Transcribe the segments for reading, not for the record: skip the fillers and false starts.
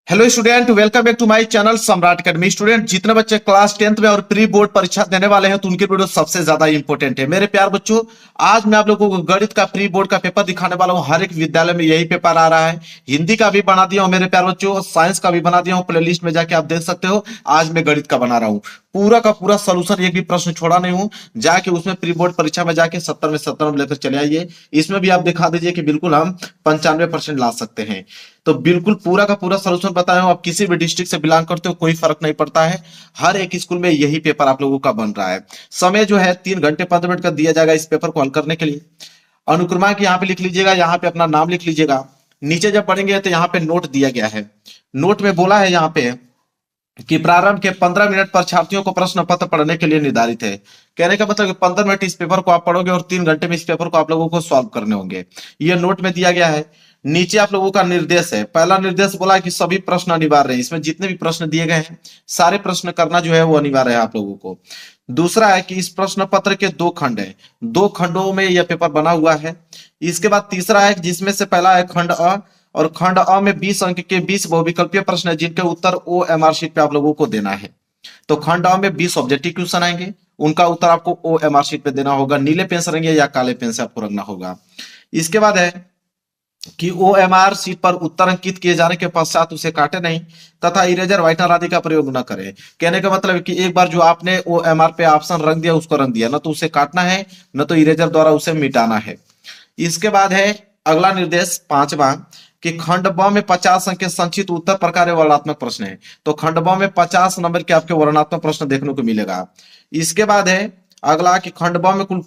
Hello student, welcome back to my channel Samrat academy. Student, जितने बच्चे class 10th में और प्री बोर्ड परीक्षा देने वाले हैं तो उनके वीडियो सबसे ज्यादा इंपॉर्टेंट है। मेरे प्यार बच्चों, आज मैं आप लोगों को गणित का प्री बोर्ड का पेपर दिखाने वाला हूं। हर एक विद्यालय में यही पेपर आ रहा है। हिंदी का भी बना दिया हूं मेरे प्यार बच्चों, साइंस का भी बना दिया हूं। प्ले लिस्ट में जाके आप देख सकते हो। आज मैं गणित का बना रहा हूँ। पूरा का पूरा सोल्यूशन, एक भी प्रश्न छोड़ा नहीं हूं। जाके उसमें प्री बोर्ड परीक्षा में जाके 70 में 70 में लेकर चले आइए। इसमें भी आप दिखा दीजिए कि बिल्कुल हम 95% ला सकते हैं। तो बिल्कुल पूरा का पूरा सोल्यूशन बताया हूं। आप किसी भी डिस्ट्रिक्ट से बिलोंग करते हो, कोई फर्क नहीं पड़ता है। हर एक स्कूल में यही पेपर आप लोगों का बन रहा है। समय जो है 3 घंटे 15 मिनट का दिया जाएगा इस पेपर को हल करने के लिए। अनुक्रमांक यहाँ पे लिख लीजिएगा, यहाँ पे अपना नाम लिख लीजिएगा। नीचे जब पढ़ेंगे तो यहाँ पे नोट दिया गया है। नोट में बोला है यहाँ पे कि प्रारंभ के 15 मिनट पर छात्रियों को प्रश्न पत्र पढ़ने के लिए निर्धारित है। कहने का मतलब कि 15 मिनट इस पेपर को आप पढ़ोगे और 3 घंटे में इस पेपर को आप लोगों को सॉल्व करने होंगे। ये नोट में दिया गया है। नीचे आप लोगों का निर्देश है। पहला निर्देश बोला है कि सभी प्रश्न अनिवार्य है। इसमें जितने भी प्रश्न दिए गए हैं सारे प्रश्न करना जो है वो अनिवार्य है आप लोगों को। दूसरा है कि इस प्रश्न पत्र के 2 खंड है। 2 खंडों में यह पेपर बना हुआ है। इसके बाद तीसरा है जिसमें से पहला है खंड अ, और खंड अ में 20 अंक के 20 बहुविकल्पीय प्रश्न है जिनके उत्तर OMR शीट पे आप लोगों को देना है। तो खंड अ में 20 ऑब्जेक्टिव क्वेश्चन आएंगे, उनका उत्तर आपको OMR शीट पे देना होगा। नीले पेन से रंगे या काले पेन से आपको रंगना होगा। इसके बाद है कि OMR शीट पर उत्तर अंकित किए जाने के पश्चात उसे काटे नहीं तथा इरेजर व्हाइटनर आदि का प्रयोग न करें। कहने का मतलब है कि एक बार जो आपने OMR पे ऑप्शन रंग दिया उसको रंग दिया, न तो उसे काटना है न तो इरेजर द्वारा उसे मिटाना है। इसके बाद है अगला निर्देश 5वां कि खंड ब में 50 अंक के संचित उत्तर प्रकार वर्णनात्मक प्रश्न है। तो खंड ब में 50 नंबर के आपके वर्णनात्मक प्रश्न देखने को मिलेगा। इसके बाद है अगला कि खंड ब में कुल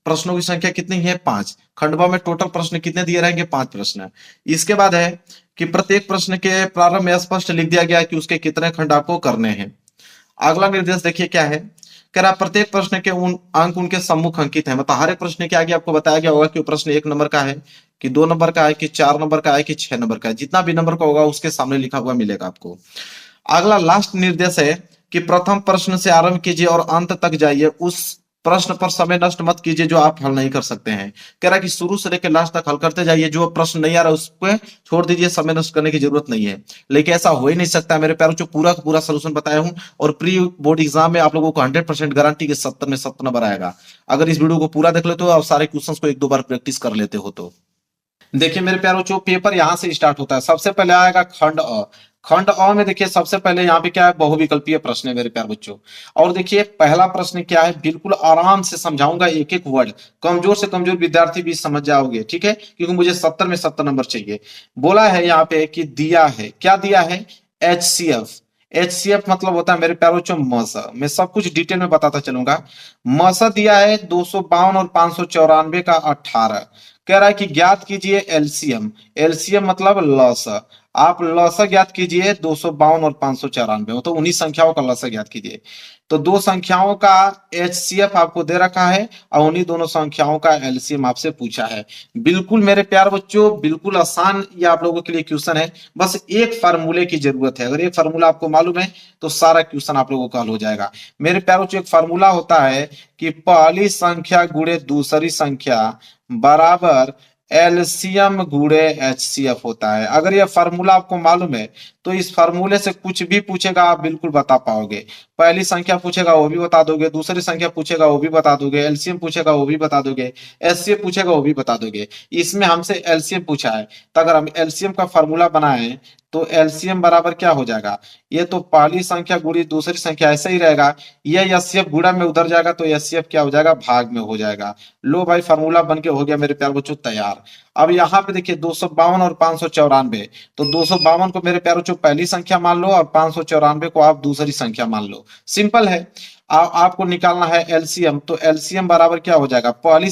प्रश्नों की संख्या कितनी है? 5। खंड ब में टोटल प्रश्न कितने दिए रहेंगे? 5 प्रश्न। इसके बाद है कि प्रत्येक प्रश्न के प्रारंभ में स्पष्ट लिख दिया गया है कि उसके कितने खंड आपको करने हैं। अगला निर्देश देखिए क्या है। कह रहा प्रत्येक प्रश्न के उन अंक उनके सम्मुख अंकित है। मतलब हर एक प्रश्न के आगे आपको बताया गया होगा कि वो प्रश्न 1 नंबर का है कि 2 नंबर का है कि 4 नंबर का है कि 6 नंबर का है। जितना भी नंबर का होगा उसके सामने लिखा हुआ मिलेगा आपको। अगला लास्ट निर्देश है कि प्रथम प्रश्न से आरंभ कीजिए और अंत तक जाइए। उस प्रश्न पर समय नष्ट मत कीजिए जो आप हल नहीं कर सकते हैं। कह रहा है कि शुरू से लेकर लास्ट तक हल करते जाइए। जो प्रश्न नहीं आ रहा उस पर छोड़ दीजिए, समय नष्ट करने की जरूरत नहीं है। लेकिन ऐसा हो ही नहीं सकता मेरे प्यारों, जो पूरा का पूरा सोल्यूशन बताया हूं। और प्री बोर्ड एग्जाम में आप लोगों को 100% गारंटी के 70 में 70 नंबर आएगा अगर इस वीडियो को पूरा देख लेते हो और सारे क्वेश्चन को 1-2 बार प्रैक्टिस कर लेते हो तो। देखिए मेरे प्यारों, जो पेपर यहां से स्टार्ट होता है सबसे पहले आएगा खंड अ। खंड अ में देखिए सबसे पहले यहाँ पे क्या है, बहुविकल्पीय प्रश्न है मेरे प्यार बच्चों। और देखिए पहला प्रश्न क्या है, बिल्कुल आराम से समझाऊंगा, एक एक वर्ड। कमजोर से कमजोर विद्यार्थी भी समझ जाओगे, ठीक है, क्योंकि मुझे 70 में 70 नंबर चाहिए। बोला है यहाँ पे कि दिया है, क्या दिया है? HCF। HCF मतलब होता है मेरे प्यारों बच्चों मसा। मैं सब कुछ डिटेल में बताता चलूंगा। मसा दिया है 252 और 594 का 18। कह रहा है कि ज्ञात कीजिए एलसीएम। एलसीएम मतलब लसा। आप लसा ज्ञात कीजिए 252 और 594, तो उन्हीं संख्याओं का लसा ज्ञात कीजिए। तो दो संख्याओं का एचसीएफ आपको दे रखा है और उन्हीं दोनों संख्याओं का एलसीएम आपसे पूछा है। बिल्कुल मेरे प्यार बच्चों, बिल्कुल आसान ये आप लोगों के लिए क्वेश्चन है। बस एक फार्मूले की जरूरत है। अगर एक फार्मूला आपको मालूम है तो सारा क्वेश्चन आप लोगों का हल हो जाएगा। मेरे प्यार बच्चों, एक फार्मूला होता है कि पहली संख्या गुणे दूसरी संख्या बराबर एलसीएम गुणे एचसीएफ होता है। अगर यह फार्मूला आपको मालूम है तो इस फार्मूले से कुछ भी पूछेगा आप बिल्कुल बता पाओगे। पहली संख्या पूछेगा वो भी बता दोगे, दूसरी संख्या पूछेगा वो भी बता दोगे, एलसीएम पूछेगा वो भी बता दोगे, एचसीएफ पूछेगा वो भी बता दोगे। इसमें हमसे एलसीएम पूछा है, तो अगर हम एलसीएम का फार्मूला बनाए तो एलसीएम बराबर क्या हो जाएगा? ये तो पहली संख्या गुणी दूसरी संख्या ऐसे ही रहेगा। ये एचसीएफ गुणा में उधर जाएगा तो एचसीएफ क्या हो जाएगा? भाग में हो जाएगा। लो भाई, फार्मूला बन के हो गया मेरे प्यार बच्चों तैयार। अब यहाँ पे देखिए 252 और 594। तो 252 को मेरे प्यार बच्चों पहली संख्या मान लो और 594 को आप दूसरी संख्या मान लो। सिंपल है। आपको निकालना है एलसीएम। तो एलसीएम बराबर क्या हो जाएगा? पहली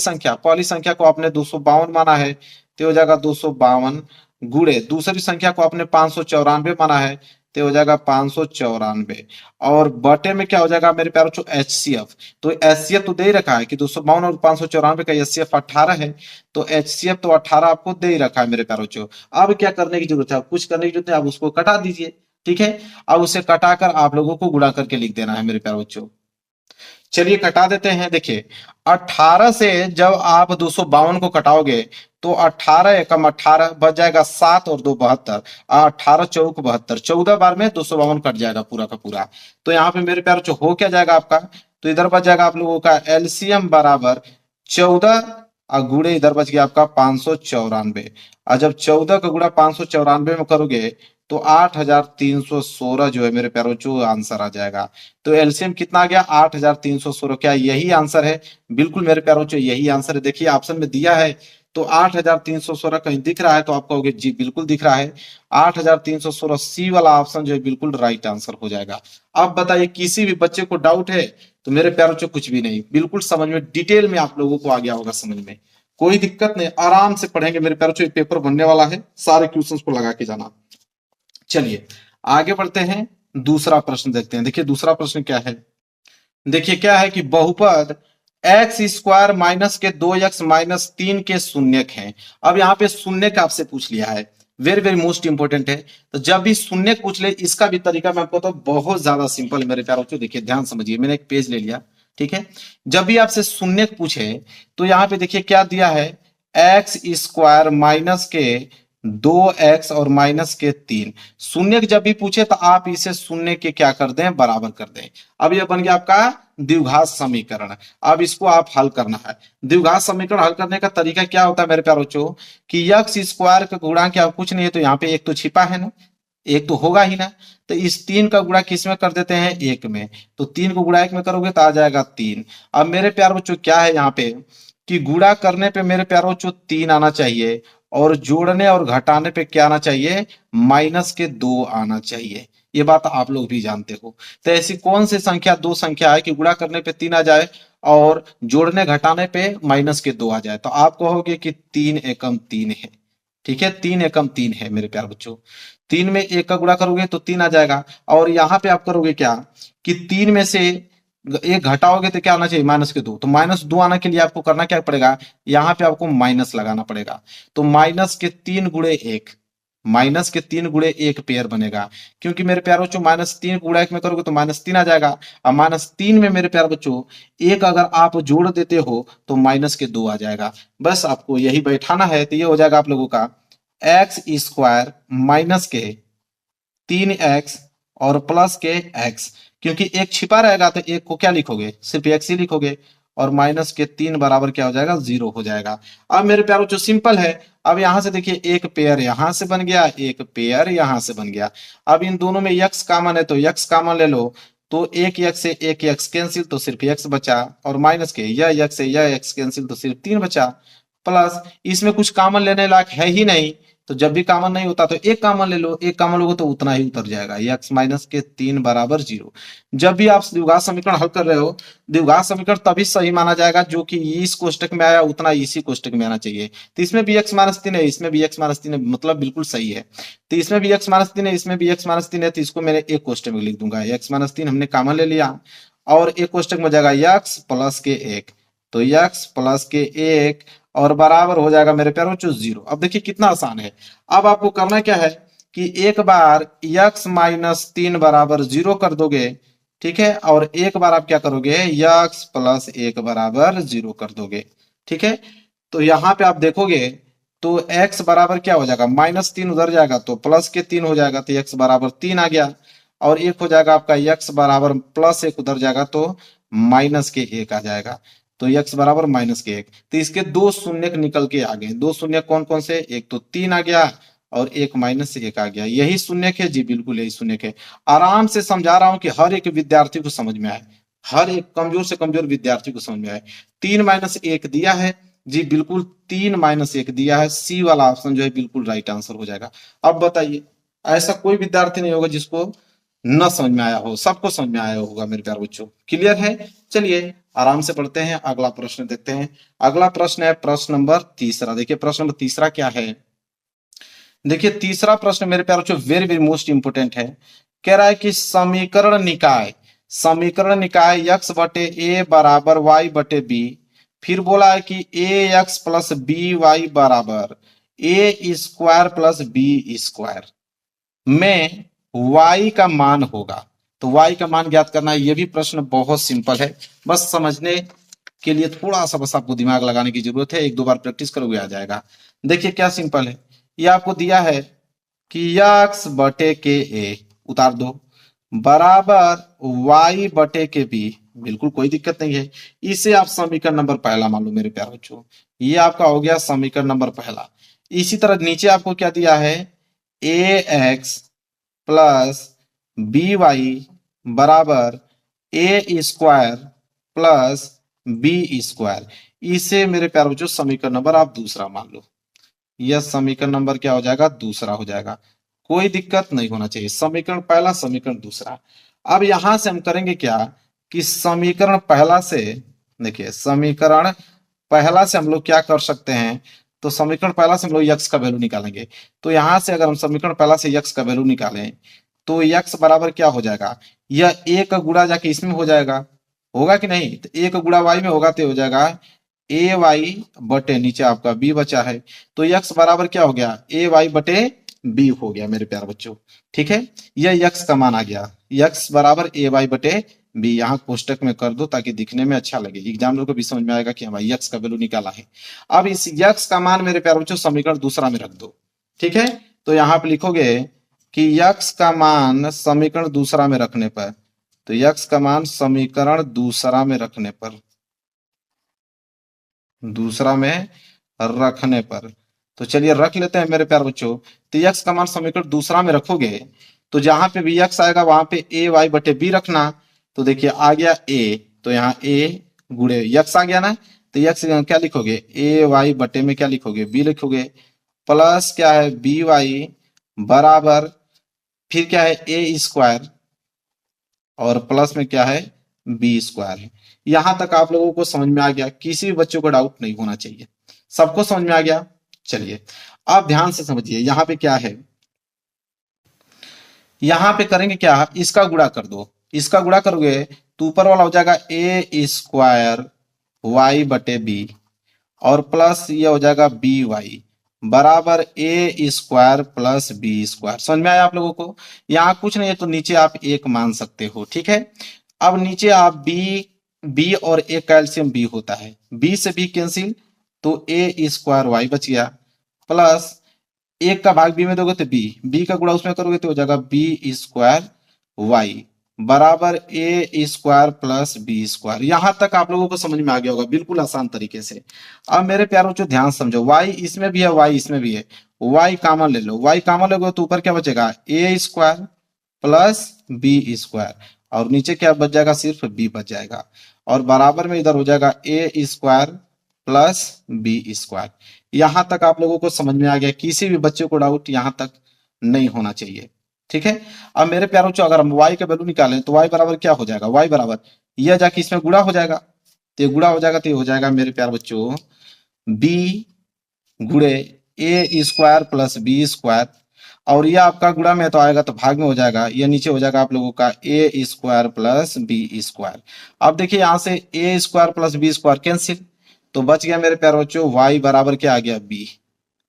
संख्या को आपने 252 माना है तो हो जाएगा 252 गुणे दूसरी संख्या को आपने 594 माना है तो हो जाएगा 594। और बटे में क्या हो जाएगा मेरे प्यारों बच्चों? एचसीएफ। तो एचसीएफ तो दे ही रखा है कि 252 और 594 का एचसीएफ 18 है। तो एचसीएफ तो 18 आपको दे ही रखा है मेरे प्यारों बच्चों। अब क्या करने की जरूरत है? अब कुछ करने की जरूरत है, आप उसको कटा दीजिए। ठीक है, अब उसे कटाकर आप लोगों को गुणा करके लिख देना है मेरे प्यारे बच्चों। चलिए कटा देते हैं। देखिए 18 से जब आप 252 को कटाओगे तो 18 एकम 18 बच जाएगा 7 और 2 72। 18 चौक 72, 14 बार में 252 कट जाएगा पूरा का पूरा। तो यहाँ पे मेरे प्यार हो क्या जाएगा आपका, तो इधर बच जाएगा आप लोगों का एलसीएम बराबर 14 और गुणे इधर बच गया आपका 594। और जब 14 का गुणा 594 में करोगे तो 8316 जो है मेरे प्यारो जो आंसर आ जाएगा। तो एलसीएम कितना आ गया 8316। क्या यही आंसर है? बिल्कुल मेरे प्यारो जो यही आंसर है। देखिए ऑप्शन में दिया है तो 8316 कहीं दिख रहा है तो आप कहोगे जी बिल्कुल दिख रहा है। 8316 सी वाला ऑप्शन जो है बिल्कुल राइट आंसर हो जाएगा। अब बताइए किसी भी बच्चे को डाउट है? तो मेरे प्यारों से कुछ भी नहीं, बिल्कुल समझ में डिटेल में आप लोगों को आ गया होगा समझ में, कोई दिक्कत नहीं, आराम से पढ़ेंगे मेरे प्यारों से। पेपर बनने वाला है, सारे क्वेश्चंस को लगा के जाना। चलिए आगे बढ़ते हैं, दूसरा प्रश्न देखते हैं। देखिए दूसरा प्रश्न क्या है, देखिए क्या है कि बहुपद एक्स स्क्वायर माइनस के 2x माइनस 3 के शून्यक हैं। अब यहाँ पे शून्यक आपसे पूछ लिया है, वेरी वेरी मोस्ट इंपोर्टेंट है। तो जब भी शून्यक पूछ ले इसका भी तरीका मैं आपको तो बहुत ज्यादा सिंपल है मेरे प्यारों को। देखिए ध्यान समझिए, मैंने एक पेज ले लिया, ठीक है। जब भी आपसे शून्यक पूछे तो यहाँ पे देखिए क्या दिया है, एक्स स्क्वायर माइनस के 2x और माइनस के 3। शून्य जब भी पूछे तो आप इसे शून्य के क्या कर दें, बराबर कर दें। अब यह बन गया आपका द्विघात समीकरण। अब इसको आप हल करना है। द्विघात समीकरण हल करने का तरीका क्या होता है मेरे प्यारे बच्चों, कि एक्स स्क्वायर का गुणा क्या कुछ नहीं है, तो यहाँ पे एक तो छिपा है ना, एक तो होगा ही ना। तो इस 3 का गुणा किस में कर देते हैं, 1 में। तो 3 को गुणा 1 में करोगे तो आ जाएगा 3। अब मेरे प्यारे बच्चों क्या है यहाँ पे कि गुणा करने पे मेरे प्यारे बच्चों 3 आना चाहिए और जोड़ने और घटाने पे क्या आना चाहिए, माइनस के 2 आना चाहिए। ये बात आप लोग भी जानते हो। तो ऐसी कौन सी संख्या, दो संख्या है कि गुणा करने पे 3 आ जाए और जोड़ने घटाने पे माइनस के 2 आ जाए? तो आप कहोगे कि 3 एकम 3 है, ठीक है। 3 एकम 3 है मेरे प्यारे बच्चों। 3 में 1 का गुणा करोगे तो 3 आ जाएगा। और यहाँ पे आप करोगे क्या कि 3 में से 1 घटाओगे तो क्या आना चाहिए, माइनस के 2। तो माइनस 2 आने के लिए आपको करना क्या पड़ेगा, यहाँ पे आपको माइनस लगाना पड़ेगा। तो माइनस के 3 गुणे 1, माइनस के 3 गुणे 1 पेयर बनेगा। क्योंकि मेरे प्यारे बच्चों माइनस 3 गुणा 1 में करोगे तो माइनस 3 आ जाएगा। और माइनस 3 में मेरे प्यारे बच्चों 1 अगर आप जोड़ देते हो तो माइनस के 2 आ जाएगा। बस आपको यही बैठाना है। तो ये हो जाएगा आप लोगों का एक्स स्क्वायर माइनस के 3x और प्लस के x। क्योंकि एक छिपा रहेगा तो एक को क्या लिखोगे, सिर्फ x ही लिखोगे। और माइनस के 3 बराबर क्या हो जाएगा, 0 हो जाएगा। अब मेरे प्यारों जो सिंपल है, अब यहां से देखिए एक पेयर यहां से बन गया, एक पेयर यहां से बन गया। अब इन दोनों में x कॉमन है तो x कॉमन ले लो। तो एक x से एक x कैंसिल तो सिर्फ x बचा, और माइनस के यह x से यह x कैंसिल तो सिर्फ 3 बचा। प्लस इसमें कुछ कॉमन लेने लायक है ही नहीं, तो जब भी कॉमन नहीं होता तो एक कॉमन ले लो। एक कॉमन लोगे तो उतना ही उतर जाएगा, x माइनस के 3 बराबर 0। जब भी आप द्विघात समीकरण हल कर रहे हो, द्विघात समीकरण तभी सही माना जाएगा जो कि इस कोष्टक में आया उतना इसी कोष्टक में आना चाहिए। तो इसमें भी x माइनस 3 है, इसमें भी x माइनस 3 है, मतलब बिल्कुल सही है। तो इसमें भी x माइनस 3 है, इसमें भी x माइनस 3 है, तो इसको मैंने एक कोष्टक में लिख दूंगा। x माइनस 3 हमने कॉमन ले लिया और एक कोष्टक में जाएगा x प्लस के 1। तो x प्लस के 1 और बराबर हो जाएगा मेरे प्यारों 0। अब देखिए कितना आसान है। अब आपको करना क्या है कि एक बार x माइनस 3 बराबर 0 कर दोगे, ठीक है। और एक बार आप क्या करोगे, x प्लस 1 बराबर 0 कर दोगे, ठीक है। तो यहाँ पे आप देखोगे तो x बराबर क्या हो जाएगा, माइनस 3 उधर जाएगा तो प्लस के 3 हो जाएगा, तो x बराबर 3 आ गया। और एक हो जाएगा आपका x बराबर प्लस 1 उधर जाएगा तो माइनस के 1 आ जाएगा। तो x बराबर माइनस के 1। तो इसके दो शून्य निकल के आ गए। दो शून्य कौन कौन से, एक तो 3 आ गया और एक माइनस से 1 आ गया। यही शून्य है जी, बिल्कुल यही शून्य है। आराम से समझा रहा हूं कि हर एक विद्यार्थी को समझ में आए, हर एक कमजोर से कमजोर विद्यार्थी को समझ में आए। 3 माइनस 1 दिया है जी, बिल्कुल 3 माइनस 1 दिया है। सी वाला ऑप्शन जो है बिल्कुल राइट आंसर हो जाएगा। अब बताइए ऐसा कोई विद्यार्थी नहीं होगा जिसको न समझ में आया हो, सबको समझ में आया होगा मेरे प्यारे बच्चों। क्लियर है? चलिए आराम से पढ़ते हैं, अगला प्रश्न देखते हैं। अगला प्रश्न है प्रश्न नंबर तीसरा। देखिए प्रश्न नंबर तीसरा क्या है, देखिए तीसरा प्रश्न मेरे प्यारे बच्चों वेरी वेरी मोस्ट इंपोर्टेंट है। कह रहा है कि समीकरण निकाय, समीकरण निकाय x बटे ए बराबर y बटे बी। फिर बोला है कि ए एक्स प्लस बी वाई बराबर ए स्क्वायर प्लस बी स्क्वायर में y का मान होगा। तो y का मान ज्ञात करना है। ये भी प्रश्न बहुत सिंपल है, बस समझने के लिए थोड़ा सा बस आपको दिमाग लगाने की जरूरत है, एक दो बार प्रैक्टिस करोगे आ जाएगा। देखिए क्या सिंपल है, ये आपको दिया है कि x बटे के a उतार दो बराबर y बटे के b, बिल्कुल कोई दिक्कत नहीं है। इसे आप समीकरण नंबर पहला मान लो मेरे प्यारे बच्चों, ये आपका हो गया समीकरण नंबर पहला। इसी तरह नीचे आपको क्या दिया है, ax प्लस बी वाई बराबर ए स्क्वायर प्लस बी स्क्वायर। इसे मेरे प्यारे बच्चों समीकरण नंबर आप दूसरा मान लो, यह समीकरण नंबर क्या हो जाएगा, दूसरा हो जाएगा। कोई दिक्कत नहीं होना चाहिए, समीकरण पहला समीकरण दूसरा। अब यहां से हम करेंगे क्या कि समीकरण पहला से, देखिए समीकरण पहला से हम लोग क्या कर सकते हैं, तो समीकरण पहला से हम लोग यक्स का वैल्यू निकालेंगे। तो यहां से अगर हम समीकरण पहला से यक्स का वैल्यू निकालें तो यक्स बराबर क्या हो जाएगा, यह ए का गुणा जाके इसमें हो जाएगा, होगा कि नहीं, तो ए का गुणा वाई में होगा तो हो जाएगा ए वाई बटे नीचे आपका बी बचा है, तो यक्स बराबर क्या हो गया, ए वाई बटे बी हो गया मेरे प्यारे बच्चों। ठीक है, यह यक्स का मान आ गया, यक्स बराबर ए वाई बटे बी, यहाँ कोष्टक में कर दो ताकि दिखने में अच्छा लगे, एग्जामिनर को भी समझ में आएगा कि हमारा यक्स का वैल्यू निकाला है। अब इस यक्स का मान मेरे प्यारे बच्चों समीकरण दूसरा में रख दो। ठीक है, तो यहाँ पे लिखोगे कि यक्स का मान समीकरण दूसरा में रखने पर, तो यक्स का मान समीकरण दूसरा में रखने पर, दूसरा में रखने पर, तो चलिए रख लेते हैं मेरे प्यारे बच्चों। तो यक्स का मान समीकरण दूसरा में रखोगे तो जहां पे भी यक्स आएगा वहां पे ए वाई बटे बी रखना। तो देखिए आ गया ए, तो यहाँ ए गुणे यक्स आ गया ना, तो यक्स क्या लिखोगे, ए वाई बटे में क्या लिखोगे, बी लिखोगे, प्लस क्या है बी वाई बराबर फिर क्या है ए स्क्वायर और प्लस में क्या है बी स्क्वायर है। यहां तक आप लोगों को समझ में आ गया, किसी भी बच्चों को डाउट नहीं होना चाहिए, सबको समझ में आ गया। चलिए आप ध्यान से समझिए, यहां पे क्या है, यहां पे करेंगे क्या, इसका गुणा कर दो, इसका गुणा करोगे तो ऊपर वाला हो जाएगा ए स्क्वायर वाई बटे बी और प्लस ये हो जाएगा बी वाई बराबर ए स्क्वायर प्लस बी स्क्वायर। समझ में आया आप लोगों को, यहाँ कुछ नहीं है तो नीचे आप एक मान सकते हो। ठीक है, अब नीचे आप बी और ए कैल्शियम बी होता है, बी से बी कैंसिल, तो ए स्क्वायर वाई बच गया प्लस एक का भाग बी में दोगे तो बी का गुणा उसमें करोगे तो हो जाएगा बी स्क्वायर वाई बराबर ए स्क्वायर प्लस बी स्क्वायर। यहां तक आप लोगों को समझ में आ गया होगा बिल्कुल आसान तरीके से। अब मेरे प्यारों को ध्यान समझो, y इसमें भी है y इसमें भी है, y कॉमन ले लो, y कॉमन लोगे तो ऊपर क्या बचेगा ए स्क्वायर प्लस बी स्क्वायर और नीचे क्या बच जाएगा, सिर्फ b बच जाएगा और बराबर में इधर हो जाएगा ए स्क्वायर प्लस बी स्क्वायर। यहां तक आप लोगों को समझ में आ गया, किसी भी बच्चे को डाउट यहां तक नहीं होना चाहिए। ठीक है, अब मेरे प्यारों चो अगर हम y का वैल्यू निकालें तो y बराबर क्या हो जाएगा, y बराबर यह जाके इसमें गुणा हो जाएगा, तो ये गुणा हो जाएगा तो ये हो जाएगा मेरे प्यार बच्चों b गुणे ए स्क्वायर प्लस बी स्क्वायर और यह आपका गुणा में तो आएगा तो भाग में हो जाएगा, यह नीचे हो जाएगा आप लोगों का A square plus B square. अब देखिए यहां से A square plus B square cancel, तो बच गया मेरे प्यार बच्चों y बराबर क्या आ गया b,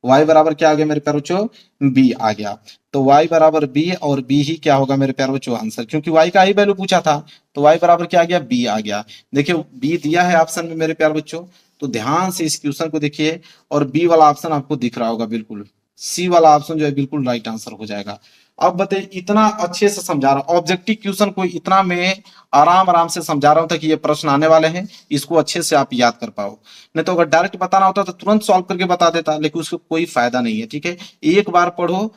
y बराबर क्या आ गया मेरे प्यार बच्चों b आ गया, तो y बराबर b और b ही क्या होगा मेरे प्यार बच्चों आंसर, क्योंकि y का ही वैल्यू पूछा था तो y बराबर क्या आ गया b आ गया। देखिए b दिया है ऑप्शन में मेरे प्यार बच्चों, तो ध्यान से इस क्वेश्चन को देखिए और b वाला ऑप्शन आपको दिख रहा होगा, बिल्कुल सी वाला ऑप्शन जो है बिल्कुल राइट आंसर हो जाएगा। अब बताइए इतना अच्छे से समझा रहा हूं ऑब्जेक्टिव क्वेश्चन को, इतना मैं आराम आराम से समझा रहा हूं ताकि ये प्रश्न आने वाले हैं, इसको अच्छे से आप याद कर पाओ। नहीं तो अगर डायरेक्ट बताना होता तो तुरंत सॉल्व करके बता देता, लेकिन उसको कोई फायदा नहीं है। ठीक है, एक बार पढ़ो,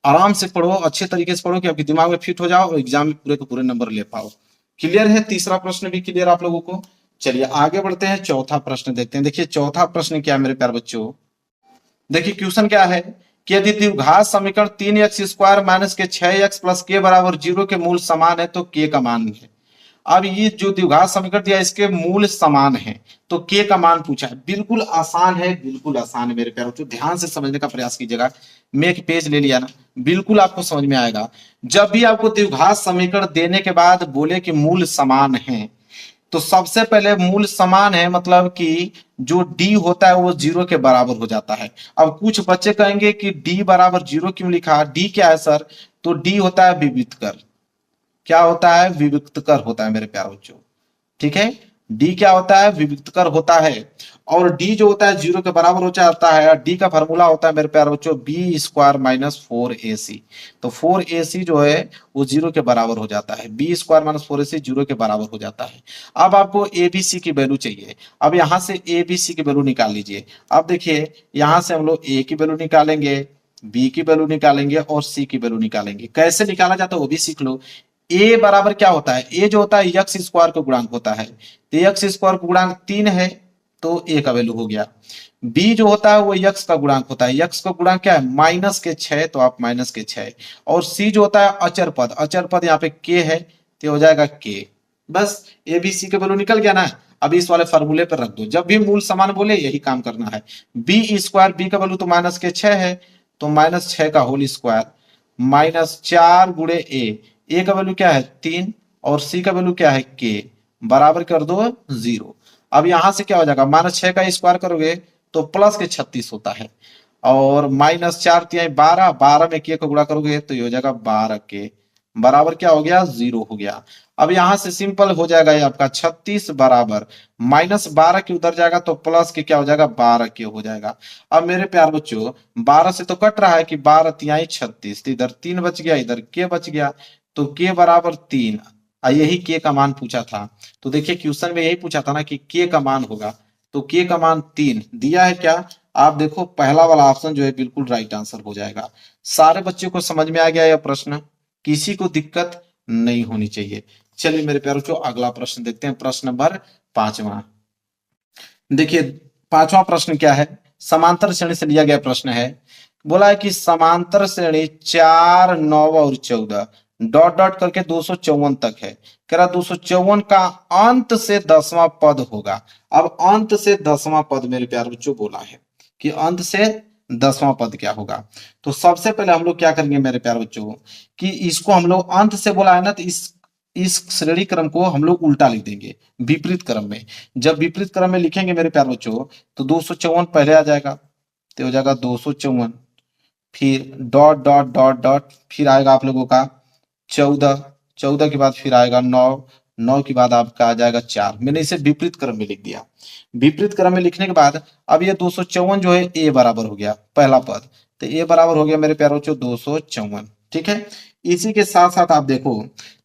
आराम से पढ़ो, अच्छे तरीके से पढ़ो कि आपके दिमाग में फिट हो जाओ और एग्जाम में पूरे के पूरे नंबर ले पाओ। क्लियर है, तीसरा प्रश्न भी क्लियर आप लोगों को। चलिए आगे बढ़ते हैं, चौथा प्रश्न देखते हैं। देखिए चौथा प्रश्न क्या है मेरे प्यार बच्चों, देखिए क्वेश्चन क्या है कि यदि द्विघात समीकरण 3x स्क्वायर माइनस के 6x प्लस के बराबर 0 के मूल समान है तो k का मान है। अब ये जो द्विघात समीकरण दिया इसके मूल समान है तो k का मान पूछा है। बिल्कुल आसान है, बिल्कुल आसान है मेरे प्यारों, तो ध्यान से समझने का प्रयास कीजिएगा। मैं एक पेज ले लिया ना, बिल्कुल आपको समझ में आएगा। जब भी आपको द्विघात समीकरण देने के बाद बोले कि मूल समान है तो सबसे पहले मूल समान है मतलब कि जो d होता है वो 0 के बराबर हो जाता है। अब कुछ बच्चे कहेंगे कि d बराबर 0 क्यों लिखा, d क्या है सर, तो d होता है विविध कर, क्या होता है, विविक्तकर होता है मेरे प्यारे बच्चों। ठीक है, डी क्या होता है, विविक्तकर होता है। और डी जो होता है 0 के बराबर हो जाता है। डी का फार्मूला होता है मेरे प्यारे बच्चों बी स्क्वायर माइनस 4ac। तो 4ac जो है वो 0 के बराबर हो जाता है। बी स्क्वायर माइनस 4ac 0 के बराबर हो जाता है। अब आपको एबीसी की वैल्यू चाहिए। अब यहां से एबीसी की वैल्यू निकाल लीजिए। अब देखिए यहां से हम लोग ए की वैल्यू निकालेंगे, बी की वैल्यू निकालेंगे और सी की वैल्यू निकालेंगे। कैसे निकाला जाता है वो भी सीख लो। ए बराबर क्या होता है, ए जो होता है यक्स स्क्वायर का गुणांक होता है। तो यक्स स्क्वायर का गुणांक 3 है, तो ए का वैल्यू हो गया। बी जो होता है वो यक्स का गुणांक होता है। यक्स का गुणांक क्या है, माइनस के 6, तो आप माइनस के 6। और सी जो होता है अचर पद, अचर पद यहाँ पे के है, तो हो जाएगा के। बस ए बी सी का वैल्यू निकल गया ना। अब इस वाले फार्मूले पर रख दो, जब भी मूल समान बोले यही काम करना है। बी स्क्वायर, बी का वैल्यू तो माइनस के 6 है, तो माइनस 6 का होल स्क्वायर माइनस 4 गुणे ए का वैल्यू क्या है 3 और सी का वैल्यू क्या है के, बराबर कर दो 0। अब यहां से क्या हो जाएगा, माइनस 6 का स्क्वायर करोगे तो प्लस के 36 होता है। और माइनस 4 तिहाई 12, 12 में के का गुणा करोगे तो ये हो जाएगा 12 के, बराबर क्या हो गया 0 हो गया। अब यहां से सिंपल हो जाएगा ये आपका 36 बराबर माइनस 12 के उधर जाएगा तो प्लस के क्या हो जाएगा 12 के हो जाएगा। अब मेरे प्यार बच्चों 12 से तो कट रहा है कि 12 तिहाई 36, तो इधर 3 बच गया, इधर के बच गया, तो के बराबर 3। यही के का मान पूछा था। तो देखिए क्वेश्चन में यही पूछा था ना कि के का मान होगा, तो के का मान 3 दिया है क्या। आप देखो पहला वाला ऑप्शन जो है बिल्कुल राइट आंसर हो जाएगा। सारे बच्चों को समझ में आ गया यह प्रश्न, किसी को दिक्कत नहीं होनी चाहिए। चलिए मेरे प्यारों बच्चों अगला प्रश्न देखते हैं, प्रश्न नंबर 5वां। देखिए 5वां प्रश्न क्या है, समांतर श्रेणी से लिया गया प्रश्न है। बोला है कि समांतर श्रेणी 4, 9 और 14 डॉट डॉट करके 254 तक है। कह रहा 254 का अंत से 10वां पद होगा। अब अंत से 10वां पद मेरे प्यारे बच्चों बोला है कि अंत से 10वां पद क्या होगा। तो सबसे पहले हम लोग क्या करेंगे मेरे प्यारे बच्चों कि इसको हम लोग अंत से बोला है ना, तो इस श्रेणी क्रम को हम लोग उल्टा लिख देंगे विपरीत क्रम में। जब विपरीत क्रम में लिखेंगे मेरे प्यारे बच्चों तो 254 पहले आ जाएगा, तो हो जाएगा 254, फिर डॉट डॉट डॉट डॉट, फिर आएगा आप लोगों का 14, 14 के बाद फिर आएगा 9, 9 के बाद आपका आ जाएगा 4। मैंने इसे विपरीत क्रम में लिख दिया। विपरीत क्रम में लिखने के बाद अब ये 254 जो है ए बराबर हो गया पहला पद, तो ए बराबर हो गया मेरे प्यारे बच्चों 254। ठीक है, इसी के साथ साथ आप देखो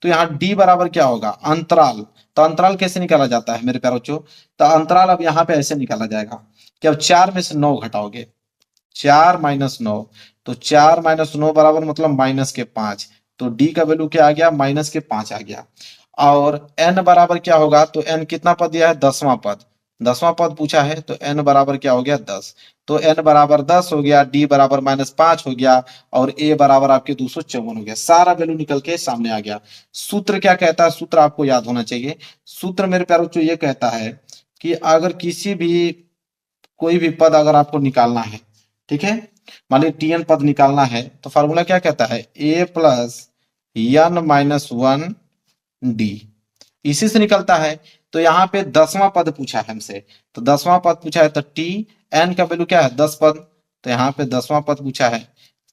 तो यहाँ डी बराबर क्या होगा, अंतराल। तो अंतराल कैसे निकाला जाता है मेरे प्यारे बच्चों, तो अंतराल अब यहाँ पे ऐसे निकाला जाएगा कि अब 4 में से 9 घटाओगे, 4 माइनस 9, तो 4 माइनस 9 बराबर मतलब माइनस के 5। तो डी का वैल्यू क्या आ गया, माइनस के 5 आ गया। और एन बराबर क्या होगा, तो एन कितना पद दिया है, 10वां पद, 10वां पद पूछा है, तो एन बराबर क्या हो गया 10। तो एन बराबर 10 हो गया, डी बराबर -5 हो गया, और ए बराबर आपके 254 हो गया। सारा वैल्यू निकल के सामने आ गया। सूत्र क्या कहता है, सूत्र आपको याद होना चाहिए। सूत्र मेरे प्यारे बच्चों ये कहता है कि अगर किसी भी कोई भी पद अगर आपको निकालना है, ठीक है, मान लीजिए टीएन पद निकालना है, तो फार्मूला क्या कहता है, ए प्लस एन माइनस 1 डी, इसी से निकलता है। तो यहाँ पे 10वां पद पूछा है हमसे, तो 10वां पद पूछा है, तो टी एन का वैल्यू क्या है 10 पद, तो यहाँ पे 10वां पद पूछा है,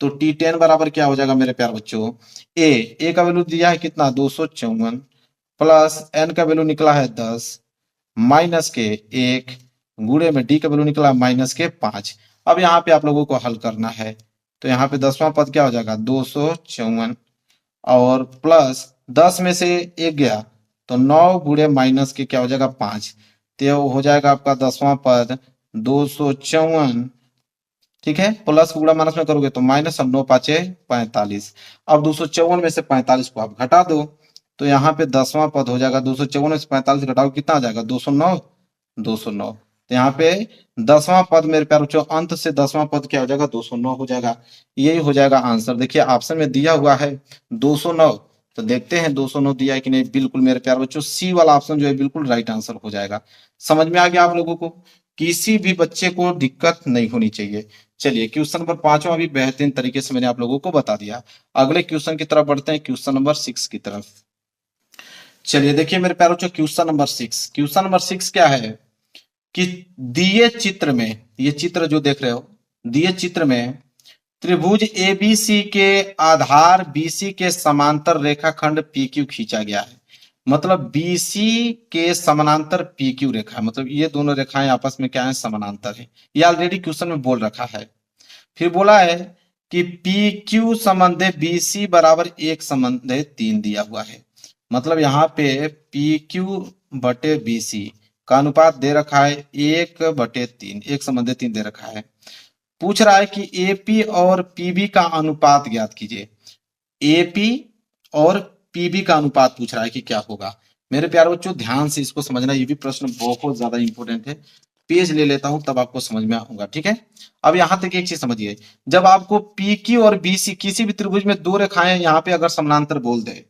तो टी 10 बराबर क्या हो जाएगा मेरे प्यार बच्चों, ए का वैल्यू दिया है कितना 254, प्लस एन का वैल्यू निकला है 10, माइनस के 1, गुणे में डी का वैल्यू निकला माइनस के 5। अब यहाँ पे आप लोगों को हल करना है, तो यहाँ पे 10वां पद क्या हो जाएगा 254, और प्लस 10 में से 1 गया तो 9 गुणे माइनस के क्या हो जाएगा 5, तो हो जाएगा आपका 10वां पद 254। ठीक है, प्लस गुणा माइनस में करोगे तो माइनस, और 9 पाँचे 45। अब 254 में से 45 को आप घटा दो, तो यहाँ पे 10वां पद हो जाएगा 254 में से 45 घटाओ कितना आ जाएगा 209, 209। तो यहाँ पे 10वां पद मेरे प्यारे बच्चों अंत से 10वां पद क्या हो जाएगा 209 हो जाएगा। यही हो जाएगा आंसर। देखिए ऑप्शन में दिया हुआ है 209, तो देखते हैं 209 दिया है कि नहीं। बिल्कुल मेरे प्यारे बच्चों सी वाला ऑप्शन जो है बिल्कुल राइट आंसर हो जाएगा। समझ में आ गया आप लोगों को, किसी भी बच्चे को दिक्कत नहीं होनी चाहिए। चलिए क्वेश्चन नंबर 5वां भी बेहतरीन तरीके से मैंने आप लोगों को बता दिया। अगले क्वेश्चन की तरफ बढ़ते हैं, क्वेश्चन नंबर 6 की तरफ। चलिए देखिए मेरे प्यारे बच्चों क्वेश्चन नंबर 6, क्वेश्चन नंबर 6 क्या है कि दिए चित्र में, ये चित्र जो देख रहे हो, दिए चित्र में त्रिभुज एबीसी के आधार बीसी के समांतर रेखाखंड पीक्यू खींचा गया है। मतलब बीसी के समानांतर पीक्यू रेखा है, मतलब ये दोनों रेखाएं आपस में क्या है, समानांतर है। ये ऑलरेडी क्वेश्चन में बोल रखा है। फिर बोला है कि पी क्यू संबंधे बीसी बराबर एक संबंधे 3 दिया हुआ है। मतलब यहाँ पे पी क्यू बटे बीसी का अनुपात दे रखा है 1/3, एक संबंधे 3 दे रखा है। पूछ रहा है कि एपी और पीबी का अनुपात ज्ञात कीजिए। एपी और पीबी का अनुपात पूछ रहा है कि क्या होगा। मेरे प्यारे बच्चों ध्यान से इसको समझना, ये भी प्रश्न बहुत ज्यादा इंपॉर्टेंट है। पेज ले लेता हूं तब आपको समझ में आऊंगा, ठीक है। अब यहां तक एक चीज समझिए, जब आपको पी क्यू और बीसी किसी भी त्रिभुज में दो रेखाएं यहाँ पे अगर समानांतर बोल दे,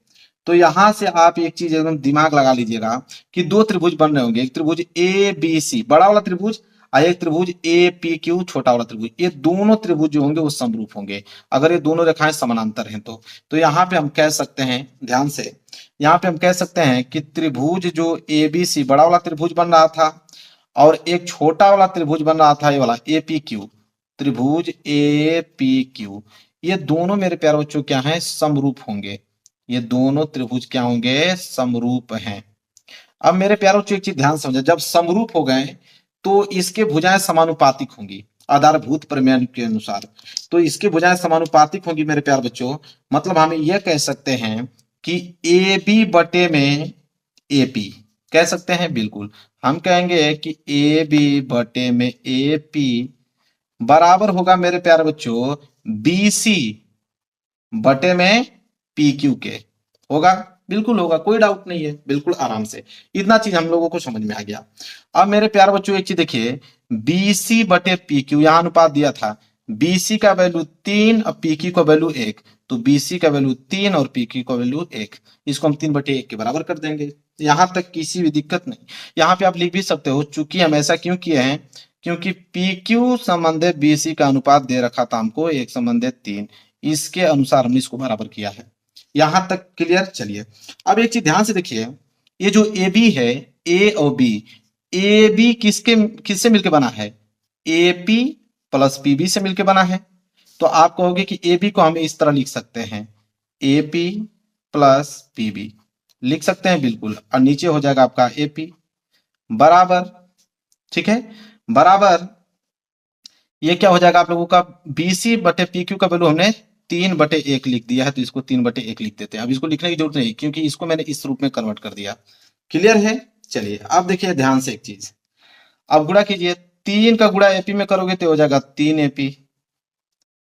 तो यहां से आप एक चीज एकदम दिमाग लगा लीजिएगा कि दो त्रिभुज बन रहे होंगे। एक त्रिभुज ए बी सी बड़ा वाला त्रिभुज और एक त्रिभुज ए पी क्यू छोटा वाला त्रिभुज। ये दोनों त्रिभुज जो होंगे वो समरूप होंगे अगर ये दोनों रेखाएं समानांतर हैं तो यहाँ पे हम कह सकते हैं, ध्यान से, यहाँ पे हम कह सकते हैं कि त्रिभुज जो ए बी सी बड़ा वाला त्रिभुज बन रहा था और एक छोटा वाला त्रिभुज बन रहा था, ये वाला ए पी क्यू, त्रिभुज ए पी क्यू, ये दोनों मेरे प्यारे बच्चों क्या हैं, समरूप होंगे। ये दोनों त्रिभुज क्या होंगे, समरूप हैं। अब मेरे प्यारे बच्चों एक चीज ध्यान समझे, जब समरूप हो गए तो इसके भुजाएं समानुपातिक होंगी आधारभूत प्रमेय के अनुसार। तो इसकी भुजाएं समानुपातिक होंगी मेरे प्यारे बच्चों, मतलब हम यह कह सकते हैं कि ए बी बटे में ए पी, कह सकते हैं बिल्कुल। हम कहेंगे कि ए बी बटे में ए पी बराबर होगा मेरे प्यारे बच्चों बी सी बटे में पी क्यू के। होगा, बिल्कुल होगा, कोई डाउट नहीं है, बिल्कुल आराम से। इतना चीज हम लोगों को समझ में आ गया। अब मेरे प्यारे बच्चों एक चीज देखिए, बीसी बटे पी क्यू, यहां अनुपात दिया था, बीसी का वैल्यू 3 और पी क्यू का वैल्यू 1, तो बीसी का वैल्यू 3 और पी क्यू का वैल्यू 1, इसको हम 3/1 के बराबर कर देंगे। यहां तक किसी भी दिक्कत नहीं। यहाँ पे आप लिख भी सकते हो, चूंकि हम ऐसा क्यों किए हैं, क्योंकि पी क्यू संबंधित बीसी का अनुपात दे रखा था हमको 1 संबंधित 3, इसके अनुसार हमने इसको बराबर किया है। यहां तक क्लियर। चलिए अब एक चीज ध्यान से देखिए, ये जो ए बी है, ए और बी, ए बी किससे मिलकर बना है, A P plus P B से मिलकर बना है। तो आप कहोगे कि ए बी को हम इस तरह लिख सकते हैं, A P plus P B लिख सकते हैं बिल्कुल, और नीचे हो जाएगा आपका ए पी बराबर, ठीक है, बराबर ये क्या हो जाएगा आप लोगों का, बीसी बटे पी क्यू का वैल्यू हमने 3/1 लिख दिया है, तो इसको 3/1 लिख देते हैं। अब इसको लिखने की जरूरत नहीं क्योंकि इसको मैंने इस रूप में कन्वर्ट कर दिया। क्लियर है। चलिए अब देखिए ध्यान से एक चीज, अब गुणा कीजिए, 3 का गुणा एपी में करोगे तो हो जाएगा 3 एपी